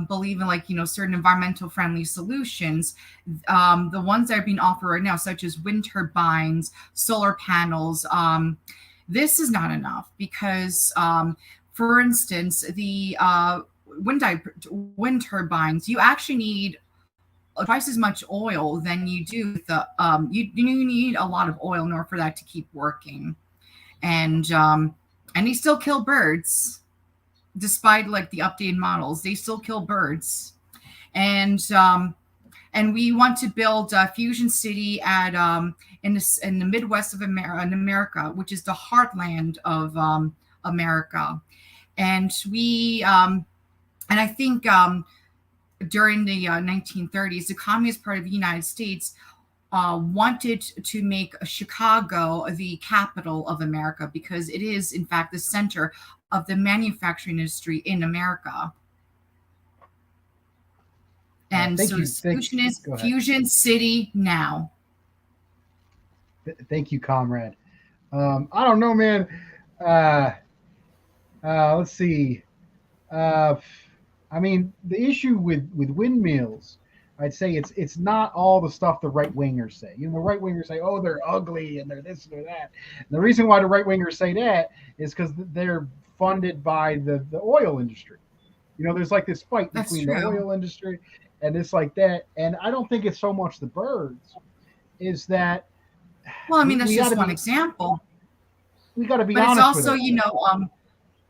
believe in certain environmental friendly solutions, the ones that are being offered right now, such as wind turbines, solar panels, this is not enough, because for instance, the wind turbines, you actually need twice as much oil than you do the you need a lot of oil in order for that to keep working, and they still kill birds. Despite the updated models, they still kill birds, and we want to build a Fusion City at in the Midwest of America, which is the heartland of America, and I think during the 1930s, the Communist Party of the United States wanted to make Chicago the capital of America, because it is in fact the center of the manufacturing industry in America. And so the solution is Fusion City now. Thank you, comrade. I don't know, man. Let's see. I mean, the issue with windmills, I'd say it's not all the stuff the right wingers say. The right wingers say, oh, they're ugly and they're this and they're that. And the reason why the right wingers say that is because they're funded by the oil industry. There's this fight between the oil industry and it's like that. And I don't think it's so much the birds, is that. Well, I mean, that's just one example. We got to be honest. But it's also,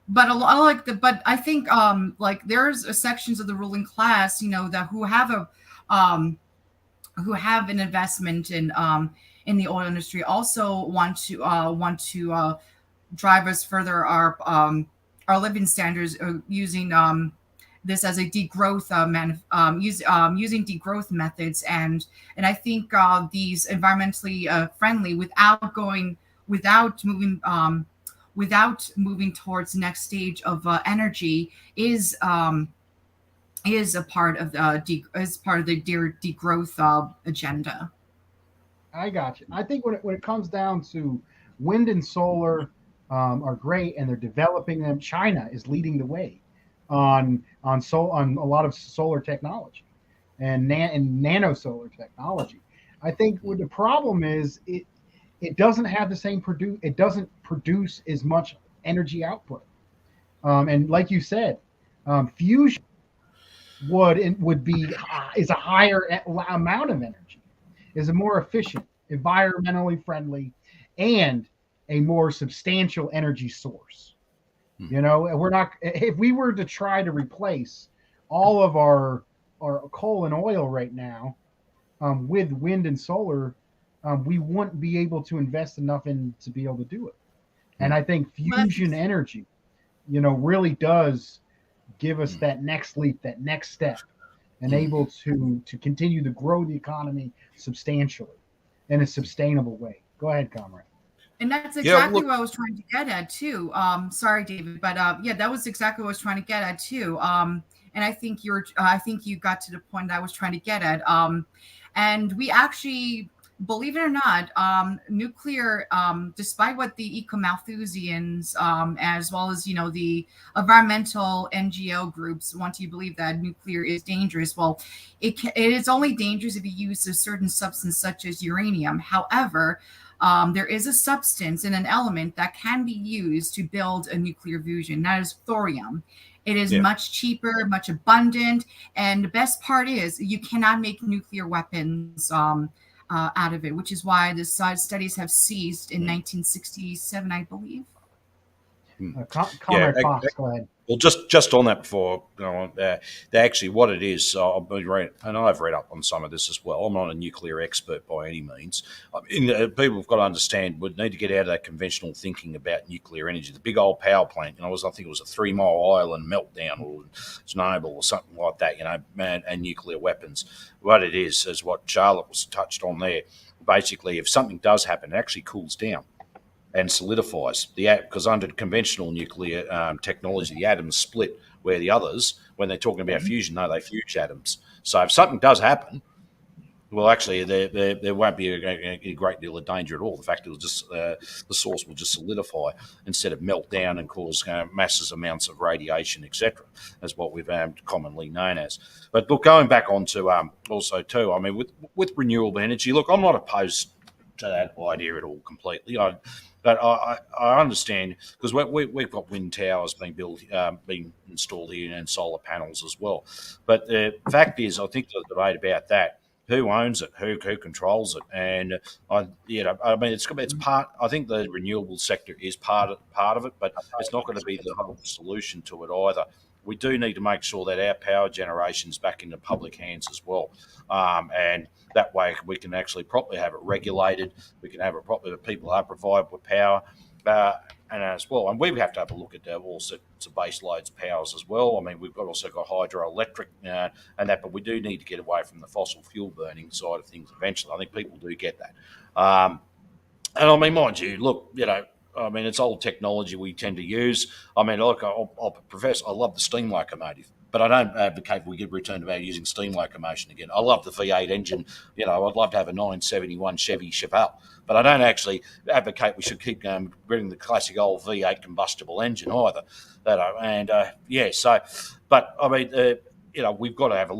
but a lot but I think there's sections of the ruling class, that who have an investment in in the oil industry also want to drive us further our living standards, using this as a degrowth using degrowth methods, and I think these environmentally friendly, without moving towards the next stage of energy, is a part of the degrowth agenda. I got you. I think when it comes down to wind and solar, are great, and they're developing them. China is leading the way on a lot of solar technology and nano solar technology. I think what the problem is, it doesn't have the same produce. It doesn't produce as much energy output. And like you said, fusion would be is a higher amount of energy, is a more efficient, environmentally friendly, and a more substantial energy source. You know, and we're not, if we were to try to replace all of our coal and oil right now, with wind and solar, we wouldn't be able to invest enough in to be able to do it. And I think But fusion energy, really does give us that next leap, that next step, and able to continue to grow the economy substantially in a sustainable way. Go ahead, comrade. And that's Yeah, exactly look, what I was trying to get at too. Sorry, David, but yeah, that was exactly what I was trying to get at too. And I think you got to the point that I was trying to get at. And we actually, believe it or not, nuclear, despite what the eco-Malthusians, as well as the environmental NGO groups want you to believe that nuclear is dangerous. Well, it is only dangerous if you use a certain substance such as uranium. However, there is a substance and an element that can be used to build a nuclear fusion. That is thorium. It is yeah. much cheaper, much abundant, and the best part is you cannot make nuclear weapons out of it, which is why the studies have ceased in 1967, I believe. Yeah, Comrade Fox, go ahead. well, just on that before, actually what it is, I've been reading, and I've read up on some of this as well. I'm not a nuclear expert by any means. I mean, people have got to understand we need to get out of that conventional thinking about nuclear energy. The big old power plant, I think it was a 3 Mile Island meltdown or Chernobyl or something like that, and nuclear weapons. What it is what Charlotte was touched on there. Basically, if something does happen, it actually cools down and solidifies because under conventional nuclear technology, the atoms split, where the others, when they're talking about fusion, no, they fuse atoms. So if something does happen, well, actually, there won't be a great deal of danger at all. The fact it'll just the source will just solidify instead of melt down and cause massive amounts of radiation, etc. That's what we've commonly known as. But look, going back on to also too, I mean, with renewable energy, look, I'm not opposed to that idea at all completely. But I understand because we've got wind towers being installed here and solar panels as well. But the fact is, I think the debate about that, who owns it, who controls it, and I mean it's part. I think the renewable sector is part of it, but it's not going to be the whole solution to it either. We do need to make sure that our power generation is back into public hands as well, and that way we can actually properly have it regulated. We can have it properly that people are provided with power, and as well. And we have to have a look at all sorts of base loads powers as well. I mean, we've also got hydroelectric and that, but we do need to get away from the fossil fuel burning side of things eventually. I think people do get that. And I mean, mind you, look, I mean, it's old technology we tend to use. I mean, look, I'll profess I love the steam locomotive, but I don't advocate we get return to using steam locomotion again. I love the V8 engine. I'd love to have a 971 Chevy Chevelle, but I don't actually advocate we should keep bringing the classic old V8 combustible engine either. But I mean, we've got to have a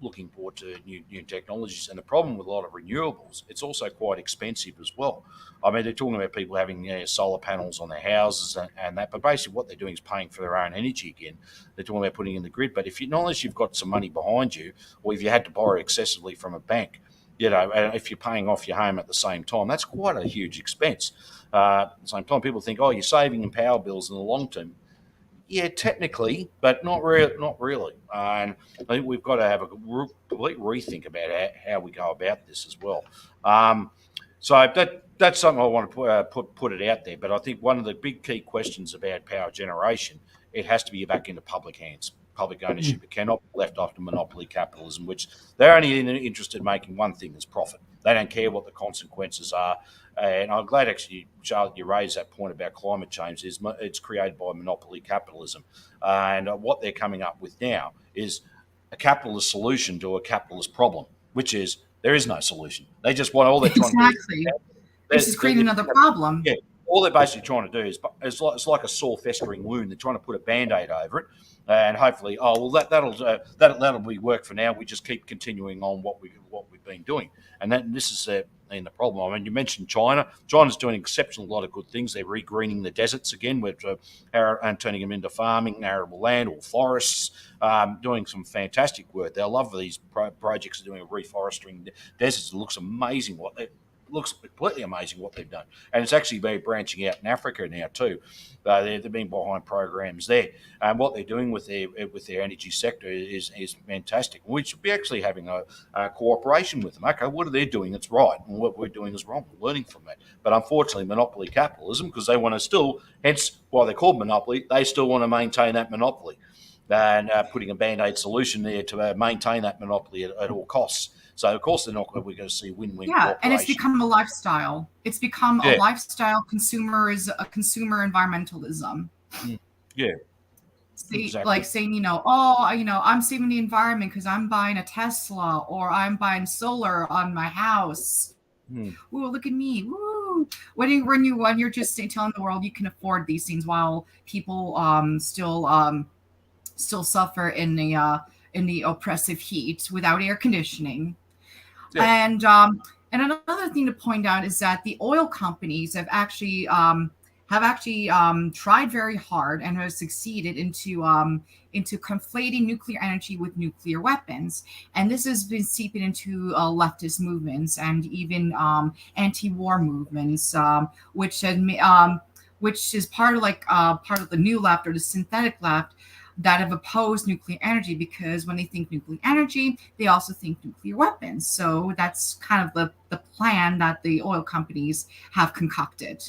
looking forward to new technologies. And the problem with a lot of renewables, it's also quite expensive as well. I mean, they're talking about people having solar panels on their houses and that, but basically what they're doing is paying for their own energy again. They're talking about putting in the grid. But unless you've got some money behind you, or if you had to borrow excessively from a bank, and if you're paying off your home at the same time, that's quite a huge expense. At the same time, people think, you're saving in power bills in the long term. Yeah, technically, but not really. And I think we've got to have a complete rethink about how we go about this as well. So that's something I want to put it out there. But I think one of the big key questions about power generation, it has to be back into public hands, public ownership. It cannot be left off to monopoly capitalism, which they're only interested in making one thing: is profit. They don't care what the consequences are. And I'm glad, actually, Charlotte, you raised that point about climate change. It's created by monopoly capitalism, and what they're coming up with now is a capitalist solution to a capitalist problem, which is there is no solution. They just want all they're trying to do. Exactly. This is creating another problem. Yeah, all they're basically trying to do is it's like a sore, festering wound. They're trying to put a band-aid over it, and hopefully, that'll be work for now. We just keep continuing on what we've been doing, and this is the problem. I mean, you mentioned China. China's doing an exceptional lot of good things. They're regreening the deserts again, and turning them into farming, arable land or forests. Doing some fantastic work. I love these projects doing a reforesting deserts. It looks amazing looks completely amazing what they've done, and it's actually been branching out in Africa now too. They've been behind programs there, and what they're doing with their energy sector is fantastic. We should be actually having a cooperation with them. Okay, what are they doing that's right, and what we're doing is wrong. We're learning from that. But unfortunately, monopoly capitalism, because they want to still, hence why they're called monopoly, they still want to maintain that monopoly, and putting a band-aid solution there to maintain that monopoly at all costs. So, of course, we're going to see win-win. Yeah, and it's become a lifestyle. It's become a lifestyle. Consumer environmentalism. Yeah. Exactly. Like saying, I'm saving the environment because I'm buying a Tesla or I'm buying solar on my house. Ooh, look at me. Woo. When you're just telling the world you can afford these things while people still suffer in the oppressive heat without air conditioning. Yeah. And another thing to point out is that the oil companies have actually tried very hard and have succeeded into conflating nuclear energy with nuclear weapons, and this has been seeping into leftist movements and even anti-war movements, which is part of the new left or the synthetic left that have opposed nuclear energy, because when they think nuclear energy, they also think nuclear weapons. So that's kind of the plan that the oil companies have concocted.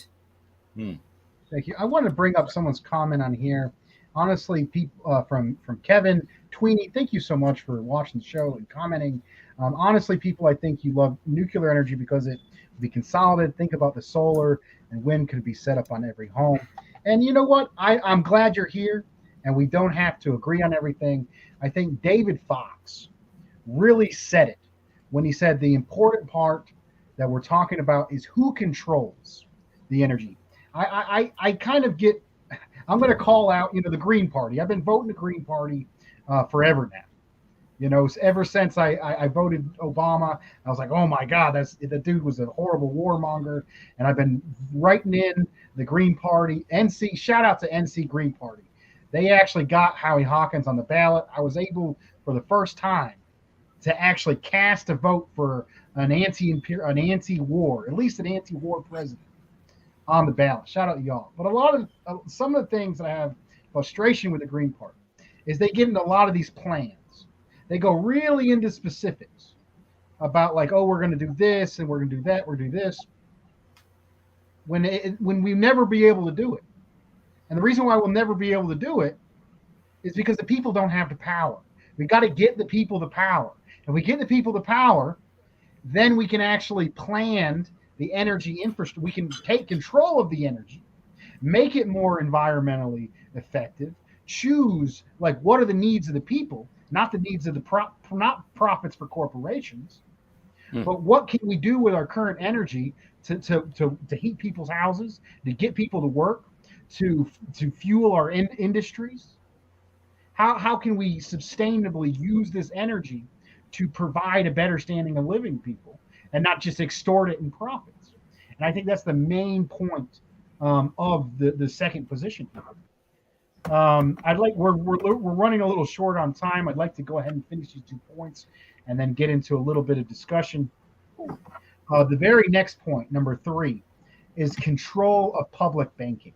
Thank you. I want to bring up someone's comment on here. Honestly, people from Kevin Tweeny, thank you so much for watching the show and commenting. Honestly, people, I think you love nuclear energy because it can be consolidated. Think about the solar and wind could be set up on every home. And you know what? I'm glad you're here. And we don't have to agree on everything. I think David Fox really said it when he said the important part that we're talking about is who controls the energy. I kind of get, I'm going to call out, the Green Party. I've been voting the Green Party forever now. Ever since I voted Obama, I was like, oh my God, the dude was a horrible warmonger. And I've been writing in the Green Party. Shout out to NC Green Party. They actually got Howie Hawkins on the ballot. I was able, for the first time, to actually cast a vote for an anti-war, at least an anti-war president on the ballot. Shout out to y'all. But some of the things that I have frustration with the Green Party is they get into a lot of these plans. They go really into specifics about we're going to do this and we're going to do that, we're going to do this, when we never be able to do it. And the reason why we'll never be able to do it is because the people don't have the power. We got to get the people the power. If we get the people the power, then we can actually plan the energy infrastructure. We can take control of the energy, make it more environmentally effective, choose what are the needs of the people, not the needs of not profits for corporations, but what can we do with our current energy to heat people's houses, to get people to work, to fuel our industries? How can we sustainably use this energy to provide a better standing of living people and not just extort it in profits? And I think that's the main point of the second position. We're running a little short on time. I'd like to go ahead and finish these 2 points and then get into a little bit of discussion. The very next point, number 3, is control of public banking.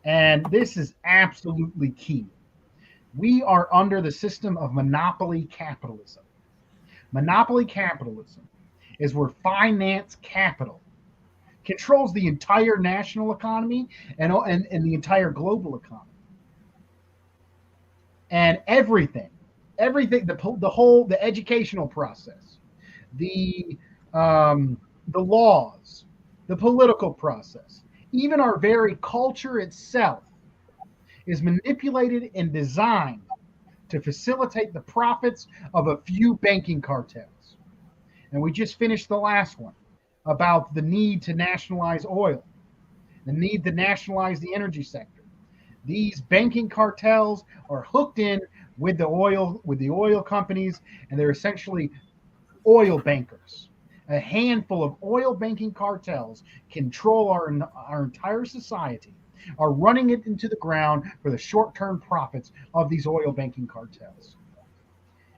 And this is absolutely key. We are under the system of monopoly capitalism. Monopoly capitalism is where finance capital controls the entire national economy and the entire global economy. And everything, the educational process, the the laws, the political process, even our very culture itself is manipulated and designed to facilitate the profits of a few banking cartels. And we just finished the last one about the need to nationalize oil, the need to nationalize the energy sector. These banking cartels are hooked in with the oil companies, and they're essentially oil bankers. A handful of oil banking cartels control our entire society, are running it into the ground for the short-term profits of these oil banking cartels.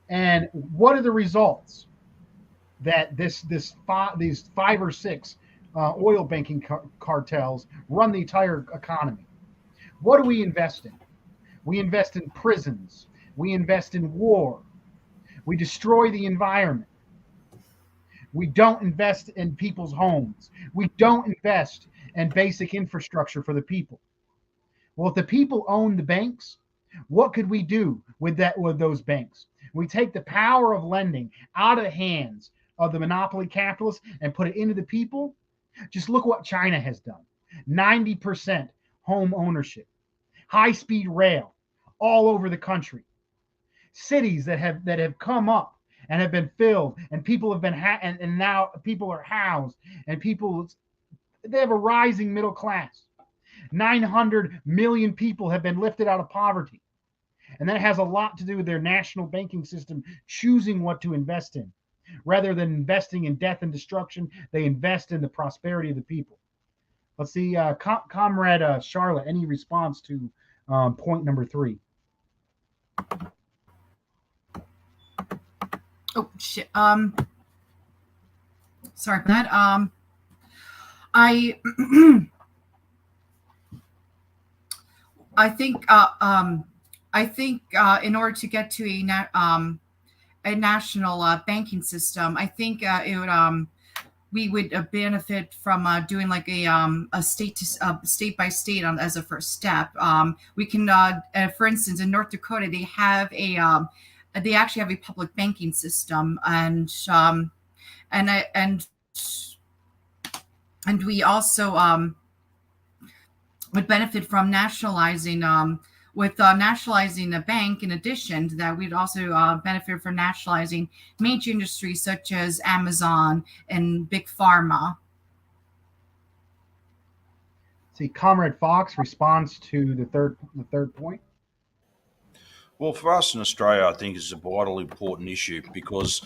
And what are the results? That these five or six oil banking cartels run the entire economy. What do we invest in? We invest in prisons. We invest in war. We destroy the environment. We don't invest in people's homes. We don't invest in basic infrastructure for the people. Well, if the people own the banks, what could we do with those banks? We take the power of lending out of the hands of the monopoly capitalists and put it into the people. Just look what China has done. 90% home ownership, high-speed rail all over the country, cities that have come up and have been filled, and people have been and now people are housed, and they have a rising middle class. 900 million people have been lifted out of poverty. And that has a lot to do with their national banking system choosing what to invest in. Rather than investing in death and destruction, they invest in the prosperity of the people. Let's see, Comrade Charlotte, any response to point number 3? Oh, shit. Sorry for that. I I think in order to get to a national banking system, I think it would we would benefit from doing like a state by state as a first step. We can, for instance, in North Dakota, they actually have a public banking system, and we also would benefit from nationalizing. With nationalizing a bank, in addition to that, we'd also benefit from nationalizing major industries such as Amazon and Big Pharma. See, Comrade Fox responds to the third point. Well, for us in Australia, I think it's a vitally important issue because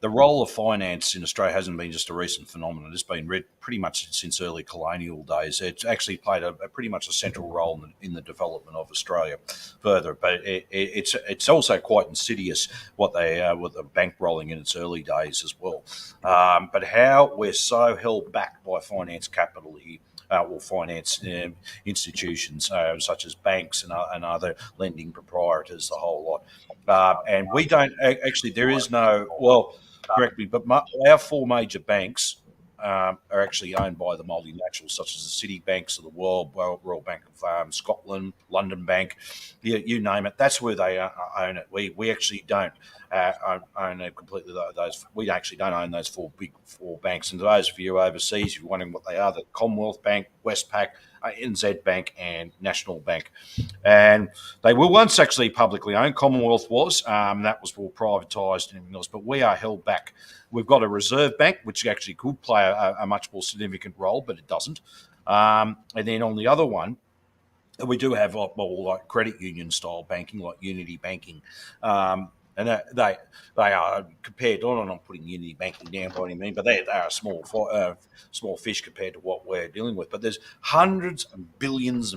the role of finance in Australia hasn't been just a recent phenomenon. It's been pretty much since early colonial days. It's actually played a pretty much a central role in the development of Australia further. But it's also quite insidious what with the bankrolling in its early days as well. But how we're so held back by finance capital here. Or finance institutions such as banks and other lending proprietors, the whole lot. And we don't actually, there is no, well, correct me, but our 4 major banks are actually owned by the multinationals, such as the City Banks of the world, Royal Bank of Scotland, London Bank, you name it. That's where they own it. We actually don't own it completely. We actually don't own those 4 big 4 banks. And to those of you overseas, if you're wondering what they are, the Commonwealth Bank, Westpac, NZ Bank, and National Bank. And they were once actually publicly owned. Commonwealth was. That was all privatised and everything else. But we are held back. We've got a Reserve Bank, which actually could play a much more significant role, but it doesn't. And then on the other one, we do have more like credit union style banking, like Unity Banking. And they are compared. I'm not putting Unity Banking down by any means, but they are a small fish compared to what we're dealing with. But there's hundreds and billions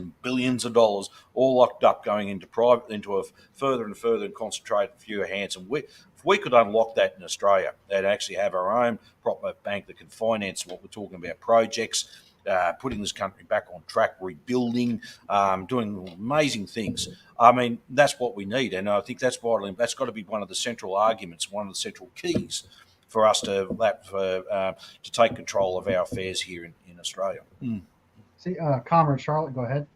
of dollars all locked up going into a further and further and concentrated fewer hands. And if we could unlock that in Australia, they'd actually have our own proper bank that can finance what we're talking about, projects, putting this country back on track, rebuilding, doing amazing things. I mean, that's what we need, and I think that's vital. That's got to be one of the central arguments, one of the central keys for us to take control of our affairs here in Australia. See, Comrade Charlotte, go ahead.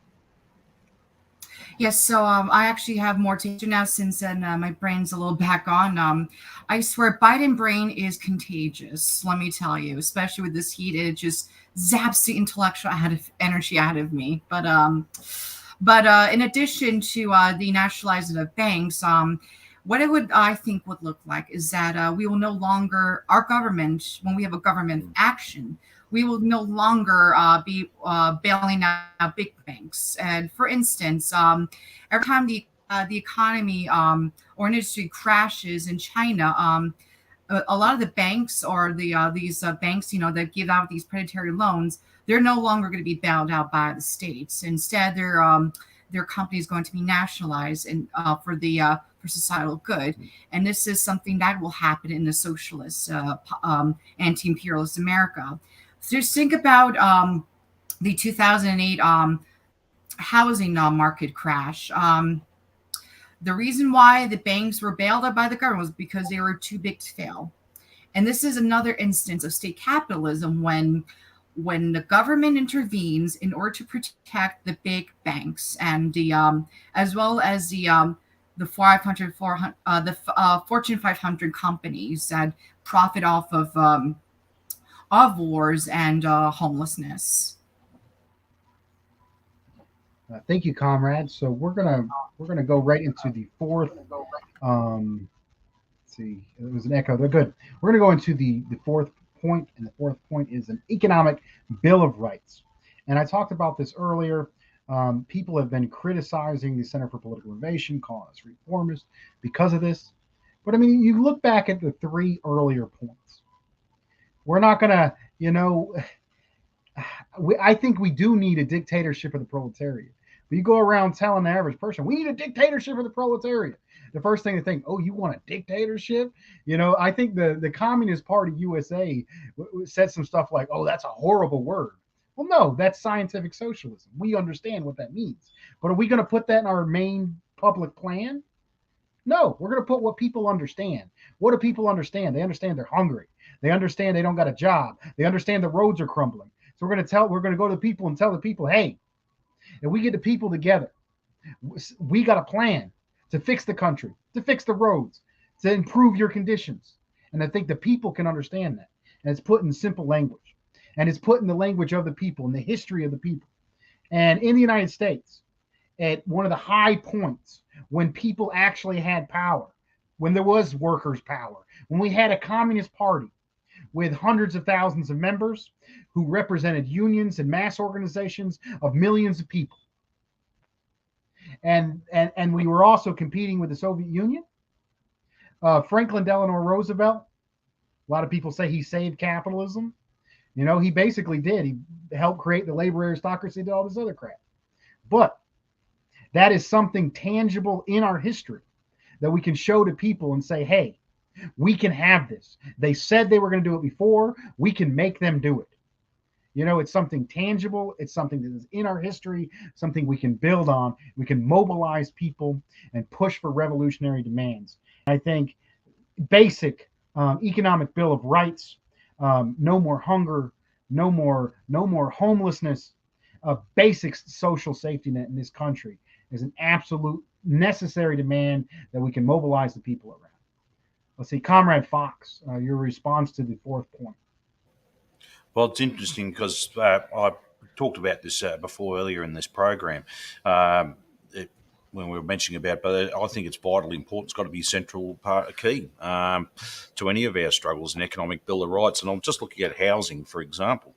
Yes, so I actually have more to do now since then my brain's a little back on. I swear Biden brain is contagious, let me tell you, especially with this heat. It just zaps the intellectual energy out of me. But in addition to the nationalizing of banks, what it would, I think, would look like is that we will no longer, our government, when we have a government action, we will no longer be bailing out big banks. And for instance, every time the economy or industry crashes in China, a lot of the banks or these banks, that give out these predatory loans, they're no longer going to be bailed out by the states. Instead, their company is going to be nationalized and for societal good. And this is something that will happen in the socialist, anti-imperialist America. So just think about the 2008 housing market crash. The reason why the banks were bailed out by the government was because they were too big to fail. And this is another instance of state capitalism when the government intervenes in order to protect the big banks and the as well as the Fortune 500 companies that profit off of wars and homelessness. Thank you, comrade. So we're gonna go right into the fourth. Let's see, it was an echo. They're good. We're gonna go into the fourth point, and the fourth point is an economic bill of rights. And I talked about this earlier. People have been criticizing the Center for Political Innovation, calling us reformists because of this. But I mean, you look back at the three earlier points. We're not gonna, I think we do need a dictatorship of the proletariat. But you go around telling the average person, we need a dictatorship of the proletariat. The first thing to think, oh, you want a dictatorship? I think the Communist Party USA said some stuff like, oh, that's a horrible word. Well, no, that's scientific socialism. We understand what that means. But are we going to put that in our main public plan? No, we're going to put what people understand. What do people understand? They understand they're hungry. They understand they don't got a job. They understand the roads are crumbling. So we're going to go to the people and tell the people, hey, if we get the people together, we got a plan to fix the country, to fix the roads, to improve your conditions. And I think the people can understand that. And it's put in simple language. And it's put in the language of the people and the history of the people. And in the United States, at one of the high points when people actually had power, when there was workers' power, when we had a communist party with hundreds of thousands of members who represented unions and mass organizations of millions of people. And we were also competing with the Soviet Union. Franklin Delano Roosevelt, a lot of people say he saved capitalism. He basically did. He helped create the labor aristocracy, did all this other crap. But that is something tangible in our history that we can show to people and say, hey, we can have this. They said they were going to do it before. We can make them do it. It's something tangible. It's something that is in our history, something we can build on. We can mobilize people and push for revolutionary demands. I think basic economic bill of rights, no more hunger, no more homelessness, a basic social safety net in this country is an absolute necessary demand that we can mobilize the people around. Let's see, Comrade Fox, your response to the fourth point. Well, it's interesting because I talked about this before earlier in this program when we were mentioning about, but I think it's vitally important. It's got to be a central part, key to any of our struggles in economic bill of rights. And I'm just looking at housing, for example.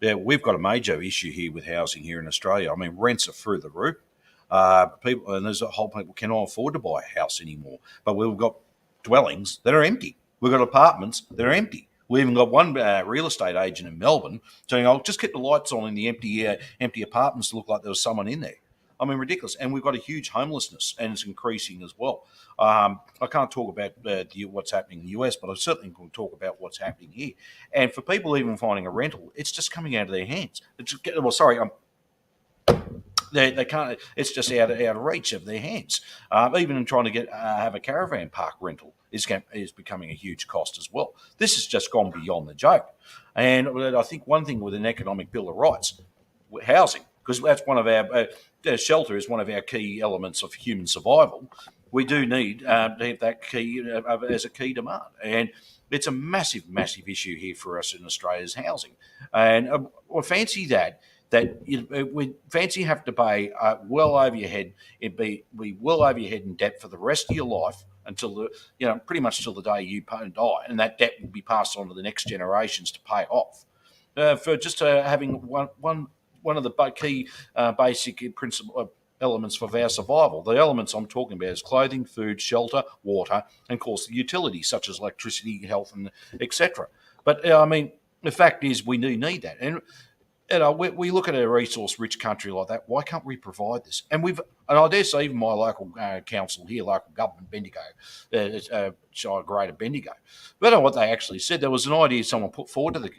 Yeah, we've got a major issue here with housing here in Australia. I mean, rents are through the roof. People, and there's a whole people cannot afford to buy a house anymore. But we've got dwellings that are empty. We've got apartments that are empty. We even got one real estate agent in Melbourne saying, "I'll just keep the lights on in the empty apartments to look like there was someone in there." I mean, ridiculous. And we've got a huge homelessness, and it's increasing as well. I can't talk about what's happening in the US, but I certainly can talk about what's happening here. And for people even finding a rental, it's just coming out of their hands. They can't. It's just out of reach of their hands. Even in trying to get have a caravan park rental is becoming a huge cost as well. This has just gone beyond the joke. And I think one thing with an economic bill of rights, housing, because that's one of our shelter is one of our key elements of human survival. We do need to have that key as a key demand, and it's a massive, massive issue here for us in Australia's housing. And I fancy we fancy have to pay well over your head. It'd be well over your head in debt for the rest of your life until pretty much till the day you die, and that debt will be passed on to the next generations to pay off. For just having one of the key basic principle elements for our survival. The elements I'm talking about is clothing, food, shelter, water, and of course the utilities such as electricity, health, and etc. But the fact is we do need that, and we look at a resource-rich country like that. Why can't we provide this? And I dare say even my local council here, local government, Bendigo, Greater Bendigo. But what they actually said, there was an idea someone put forward to the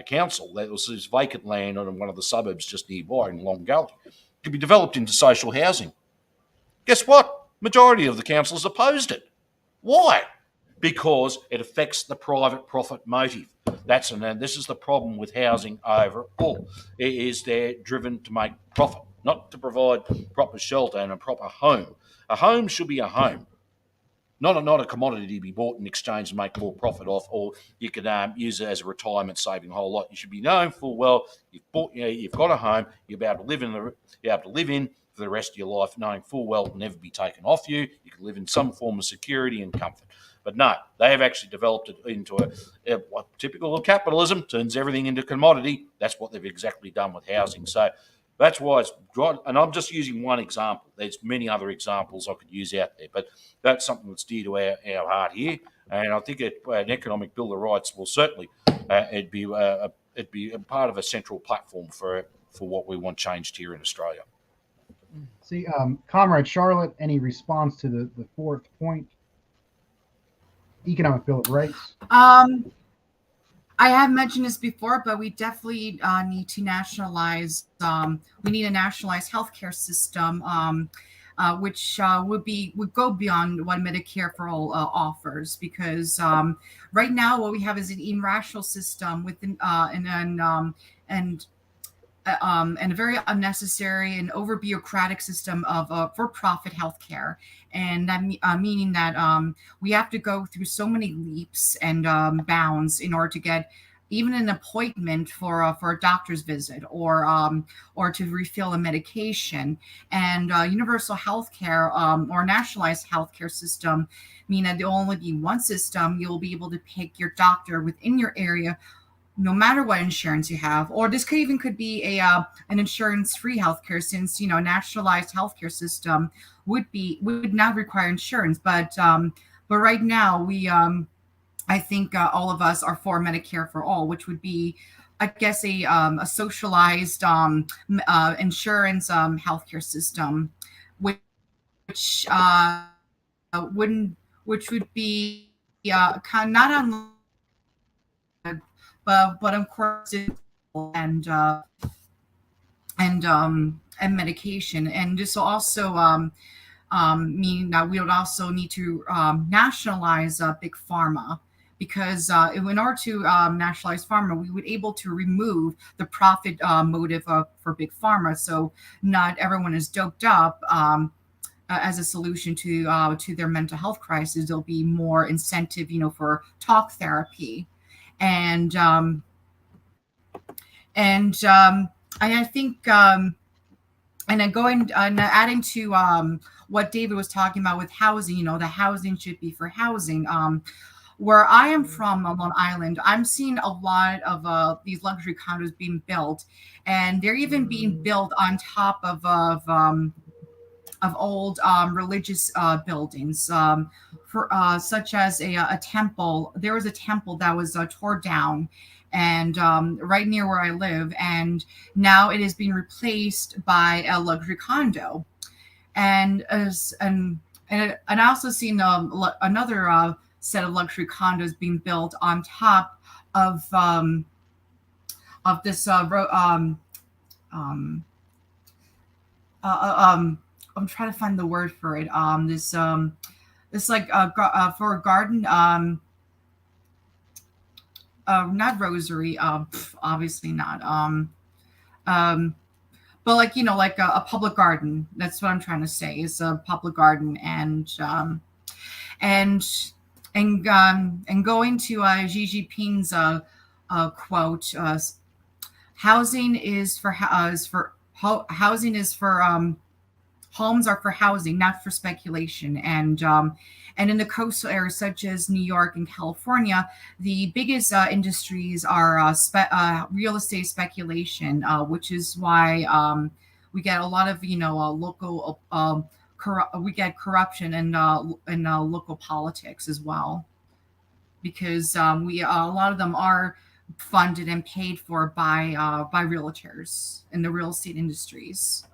council that was this vacant land on one of the suburbs just nearby in Long Gully to be developed into social housing. Guess what? Majority of the councillors opposed it. Why? Because it affects the private profit motive. This is the problem with housing overall. It is they're driven to make profit, not to provide proper shelter and a proper home. A home should be a home, not a commodity to be bought and exchanged and make more profit off, or you could use it as a retirement saving a whole lot. You should be known full well you've got a home, you'll be able to live in for the rest of your life, knowing full well it'll never be taken off you. You can live in some form of security and comfort. But no, they have actually developed it into what typical of capitalism turns everything into commodity. That's what they've exactly done with housing. So that's why it's right. And I'm just using one example. There's many other examples I could use out there, but that's something that's dear to our heart here. And I think an economic bill of rights will certainly it'd be a part of a central platform for what we want changed here in Australia. See, Comrade Charlotte, any response to the fourth point? Economic bill of rights. I have mentioned this before, but we definitely need to nationalize. We need a nationalized healthcare system, which would go beyond what Medicare for All offers. Because right now, what we have is an irrational system with and a very unnecessary and over bureaucratic system of for-profit healthcare, and that meaning that we have to go through so many leaps and bounds in order to get even an appointment for a doctor's visit or to refill a medication. And universal healthcare or nationalized healthcare system mean that there will only be one system. You'll be able to pick your doctor within your area, no matter what insurance you have. Or this could be an insurance-free healthcare, since nationalized healthcare system would not require insurance. But right now I think all of us are for Medicare for All, which would be, I guess, a socialized insurance healthcare system, which would be kind of not unlike, but of course, and medication, and this will also mean that we would also need to nationalize big pharma, because in order to nationalize pharma, we would able to remove the profit motive for big pharma, so not everyone is doped up. As a solution to their mental health crisis, there'll be more incentive, for talk therapy. And I think, and then going and adding to what David was talking about with housing, the housing should be for housing. Where I am from, on Long Island, I'm seeing a lot of these luxury condos being built, and they're even being built on top of old religious buildings, for such as a temple. There was a temple that was torn down, and right near where I live, and now it is being replaced by a luxury condo. And I also seen another set of luxury condos being built on top of this I'm trying to find the word for it. This like for a garden. Not rosary. Obviously not. Um, but like like a public garden. That's what I'm trying to say. Is a public garden, and and going to Xi Jinping's quote, housing is for housing is for homes are for housing, not for speculation. And in the coastal areas such as New York and California, the biggest industries are real estate speculation, which is why we get a lot of local we get corruption in local politics as well, because we a lot of them are funded and paid for by realtors in the real estate industries.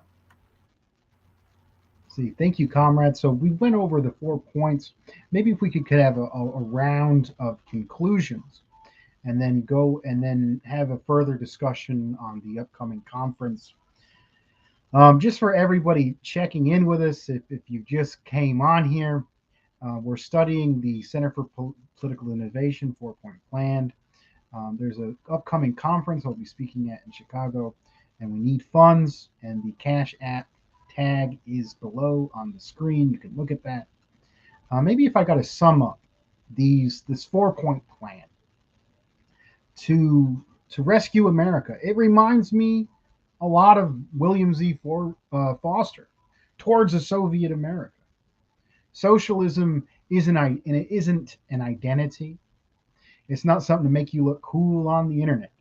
See, thank you, comrade. So we went over the 4 points. Maybe if we could have a round of conclusions and then go and then have a further discussion on the upcoming conference. Just for everybody checking in with us, if you just came on here, we're studying the Center for Political Innovation 4-point plan. There's an upcoming conference I'll be speaking at in Chicago, and we need funds, and the Cash App tag is below on the screen. You can look at that. Maybe if I got to sum up this 4-point plan to rescue America, it reminds me a lot of William Z. Foster towards a Soviet America. Socialism isn't an identity. It's not something to make you look cool on the internet.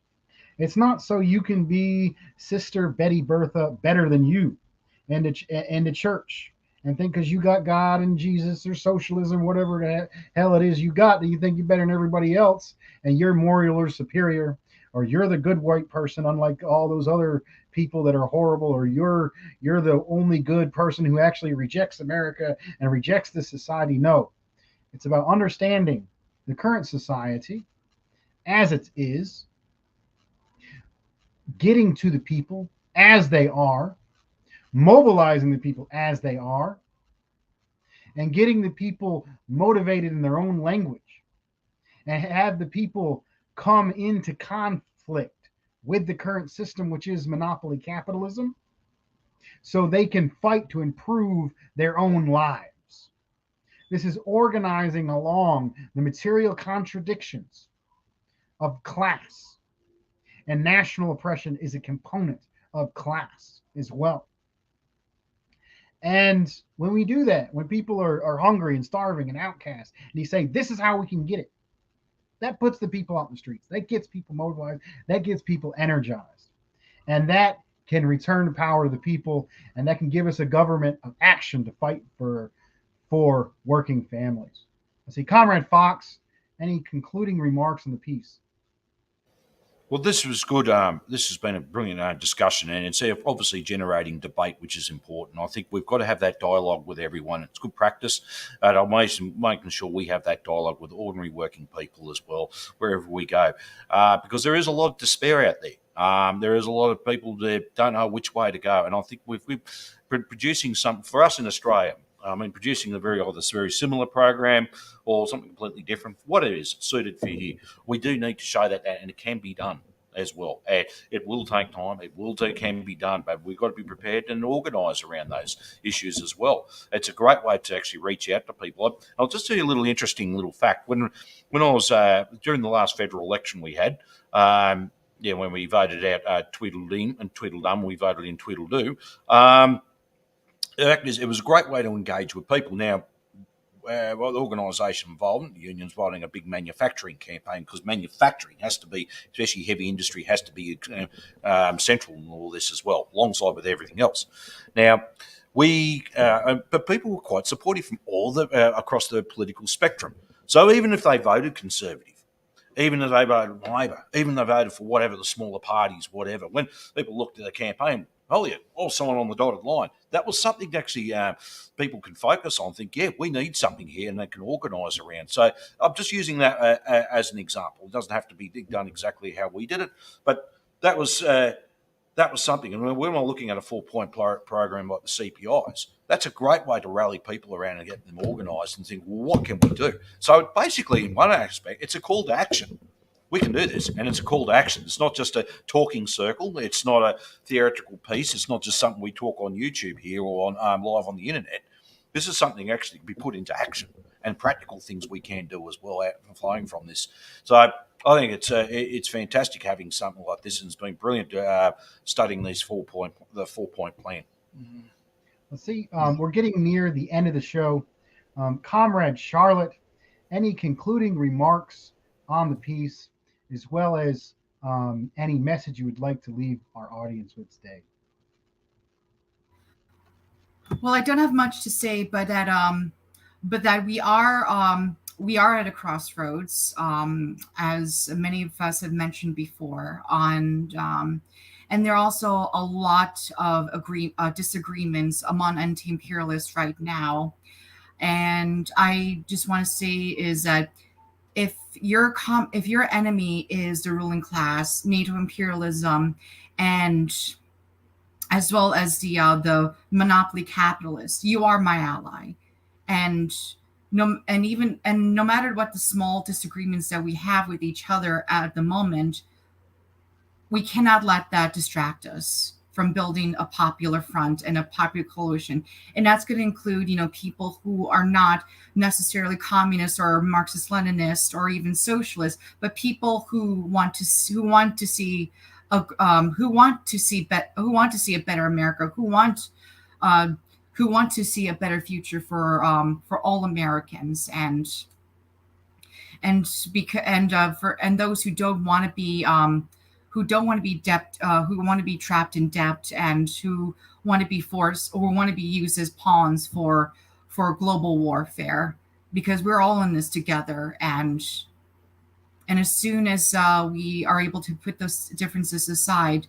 It's not so you can be Sister Betty Bertha better than you and the church and think because you got God and Jesus or socialism, whatever the hell it is you got, that you think you're better than everybody else and you're moral or superior, or you're the good white person unlike all those other people that are horrible, or you're the only good person who actually rejects America and rejects this society. No, it's about understanding the current society as it is, getting to the people as they are, mobilizing the people as they are, and getting the people motivated in their own language, and have the people come into conflict with the current system, which is monopoly capitalism, so they can fight to improve their own lives. This is organizing along the material contradictions of class, and national oppression is a component of class as well. And when we do that, when people are hungry and starving and outcast, and you say, this is how we can get it, that puts the people out in the streets. That gets people mobilized. That gets people energized. And that can return the power to the people, and that can give us a government of action to fight for working families. I see Comrade Fox, any concluding remarks on the piece? Well, this was good. This has been a brilliant discussion, and it's obviously generating debate, which is important. I think we've got to have that dialogue with everyone. It's good practice, and I'm making sure we have that dialogue with ordinary working people as well, wherever we go, because there is a lot of despair out there. There is a lot of people that don't know which way to go, and I think we've been producing something for us in Australia. I mean, producing a very similar program or something completely different, what it is suited for you. We do need to show that, and it can be done as well. It will take time. Can be done, but we've got to be prepared and organise around those issues as well. It's a great way to actually reach out to people. I'll just tell you a little interesting little fact. When I was during the last federal election we had. When we voted out Tweedledee and Tweedledum, we voted in Tweedledoo. The fact is, it was a great way to engage with people. Now, the organisation involved, the union's involved in a big manufacturing campaign, because manufacturing has to be, especially heavy industry, has to be central in all this as well, alongside with everything else. Now, but people were quite supportive from all across the political spectrum. So even if they voted Conservative, even if they voted Labor, even if they voted for whatever the smaller parties, whatever, when people looked at the campaign, someone on the dotted line. That was something that actually people can focus on, think, we need something here, and they can organise around. So I'm just using that as an example. It doesn't have to be done exactly how we did it, but that was that was something. And when we're looking at a 4-point program like the CPIs, that's a great way to rally people around and get them organised and think, well, what can we do? So basically, in one aspect, it's a call to action. We can do this, and it's a call to action. It's not just a talking circle. It's not a theoretical piece. It's not just something we talk on YouTube here or on live on the internet. This is something actually to be put into action and practical things we can do as well flowing from this. So I think it's fantastic having something like this, and it's been brilliant studying the 4-point plan. Mm-hmm. Let's see. We're getting near the end of the show. Comrade Charlotte, any concluding remarks on the piece, as well as any message you would like to leave our audience with today? Well, I don't have much to say, but that we are at a crossroads, as many of us have mentioned before. And there are also a lot of disagreements among anti-imperialists right now. And I just want to say is that if your enemy is the ruling class, NATO imperialism, and as well as the monopoly capitalists, you are my ally. And no matter what the small disagreements that we have with each other at the moment, we cannot let that distract us from building a popular front and a popular coalition. And that's going to include, people who are not necessarily communists or Marxist-Leninists or even socialists, but people who want to see a better America, who want to see a better future for all Americans, and those who don't want to be trapped in debt, and who want to be forced or want to be used as pawns for global warfare, because we're all in this together. And as soon as we are able to put those differences aside,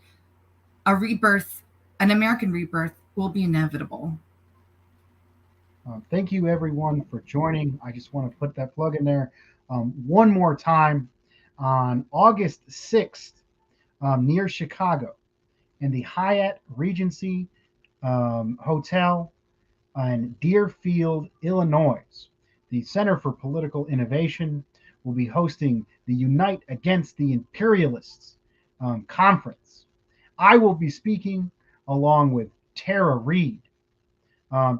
an American rebirth will be inevitable. Thank you, everyone, for joining. I just want to put that plug in there one more time. On August 6th, near Chicago, in the Hyatt Regency Hotel in Deerfield, Illinois, the Center for Political Innovation will be hosting the Unite Against the Imperialists conference. I will be speaking along with Tara Reid.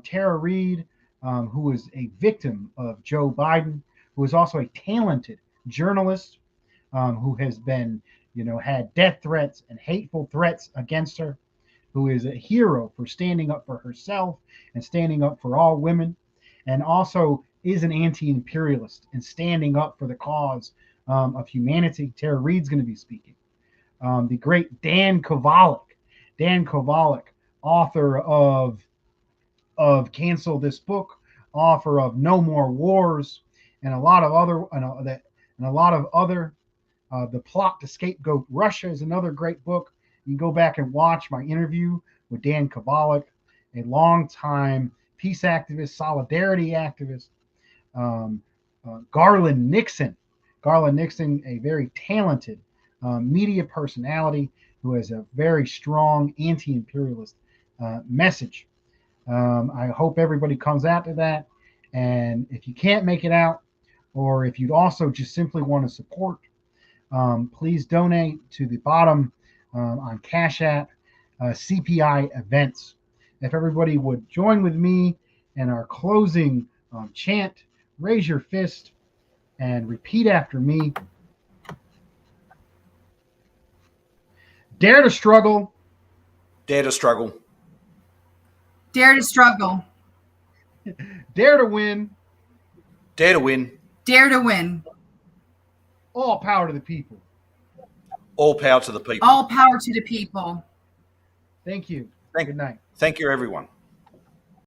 Tara Reid, who is a victim of Joe Biden, who is also a talented journalist, who has been, had death threats and hateful threats against her, who is a hero for standing up for herself and standing up for all women, and also is an anti-imperialist and standing up for the cause of humanity. Tara Reid's going to be speaking. The great Dan Kovalik, author of Cancel This Book, author of No More Wars, and a lot of other. The Plot to Scapegoat Russia is another great book. You can go back and watch my interview with Dan Kovalik, a longtime peace activist, solidarity activist. Garland Nixon, a very talented media personality who has a very strong anti-imperialist message. I hope everybody comes out to that. And if you can't make it out, or if you'd also just simply want to support, please donate to the bottom on Cash App, CPI events. If everybody would join with me in our closing chant, raise your fist and repeat after me. Dare to struggle. Dare to struggle. Dare to struggle. Dare to win. Dare to win. Dare to win. All power to the people. All power to the people. All power to the people. Thank you. Good night. Thank you, everyone.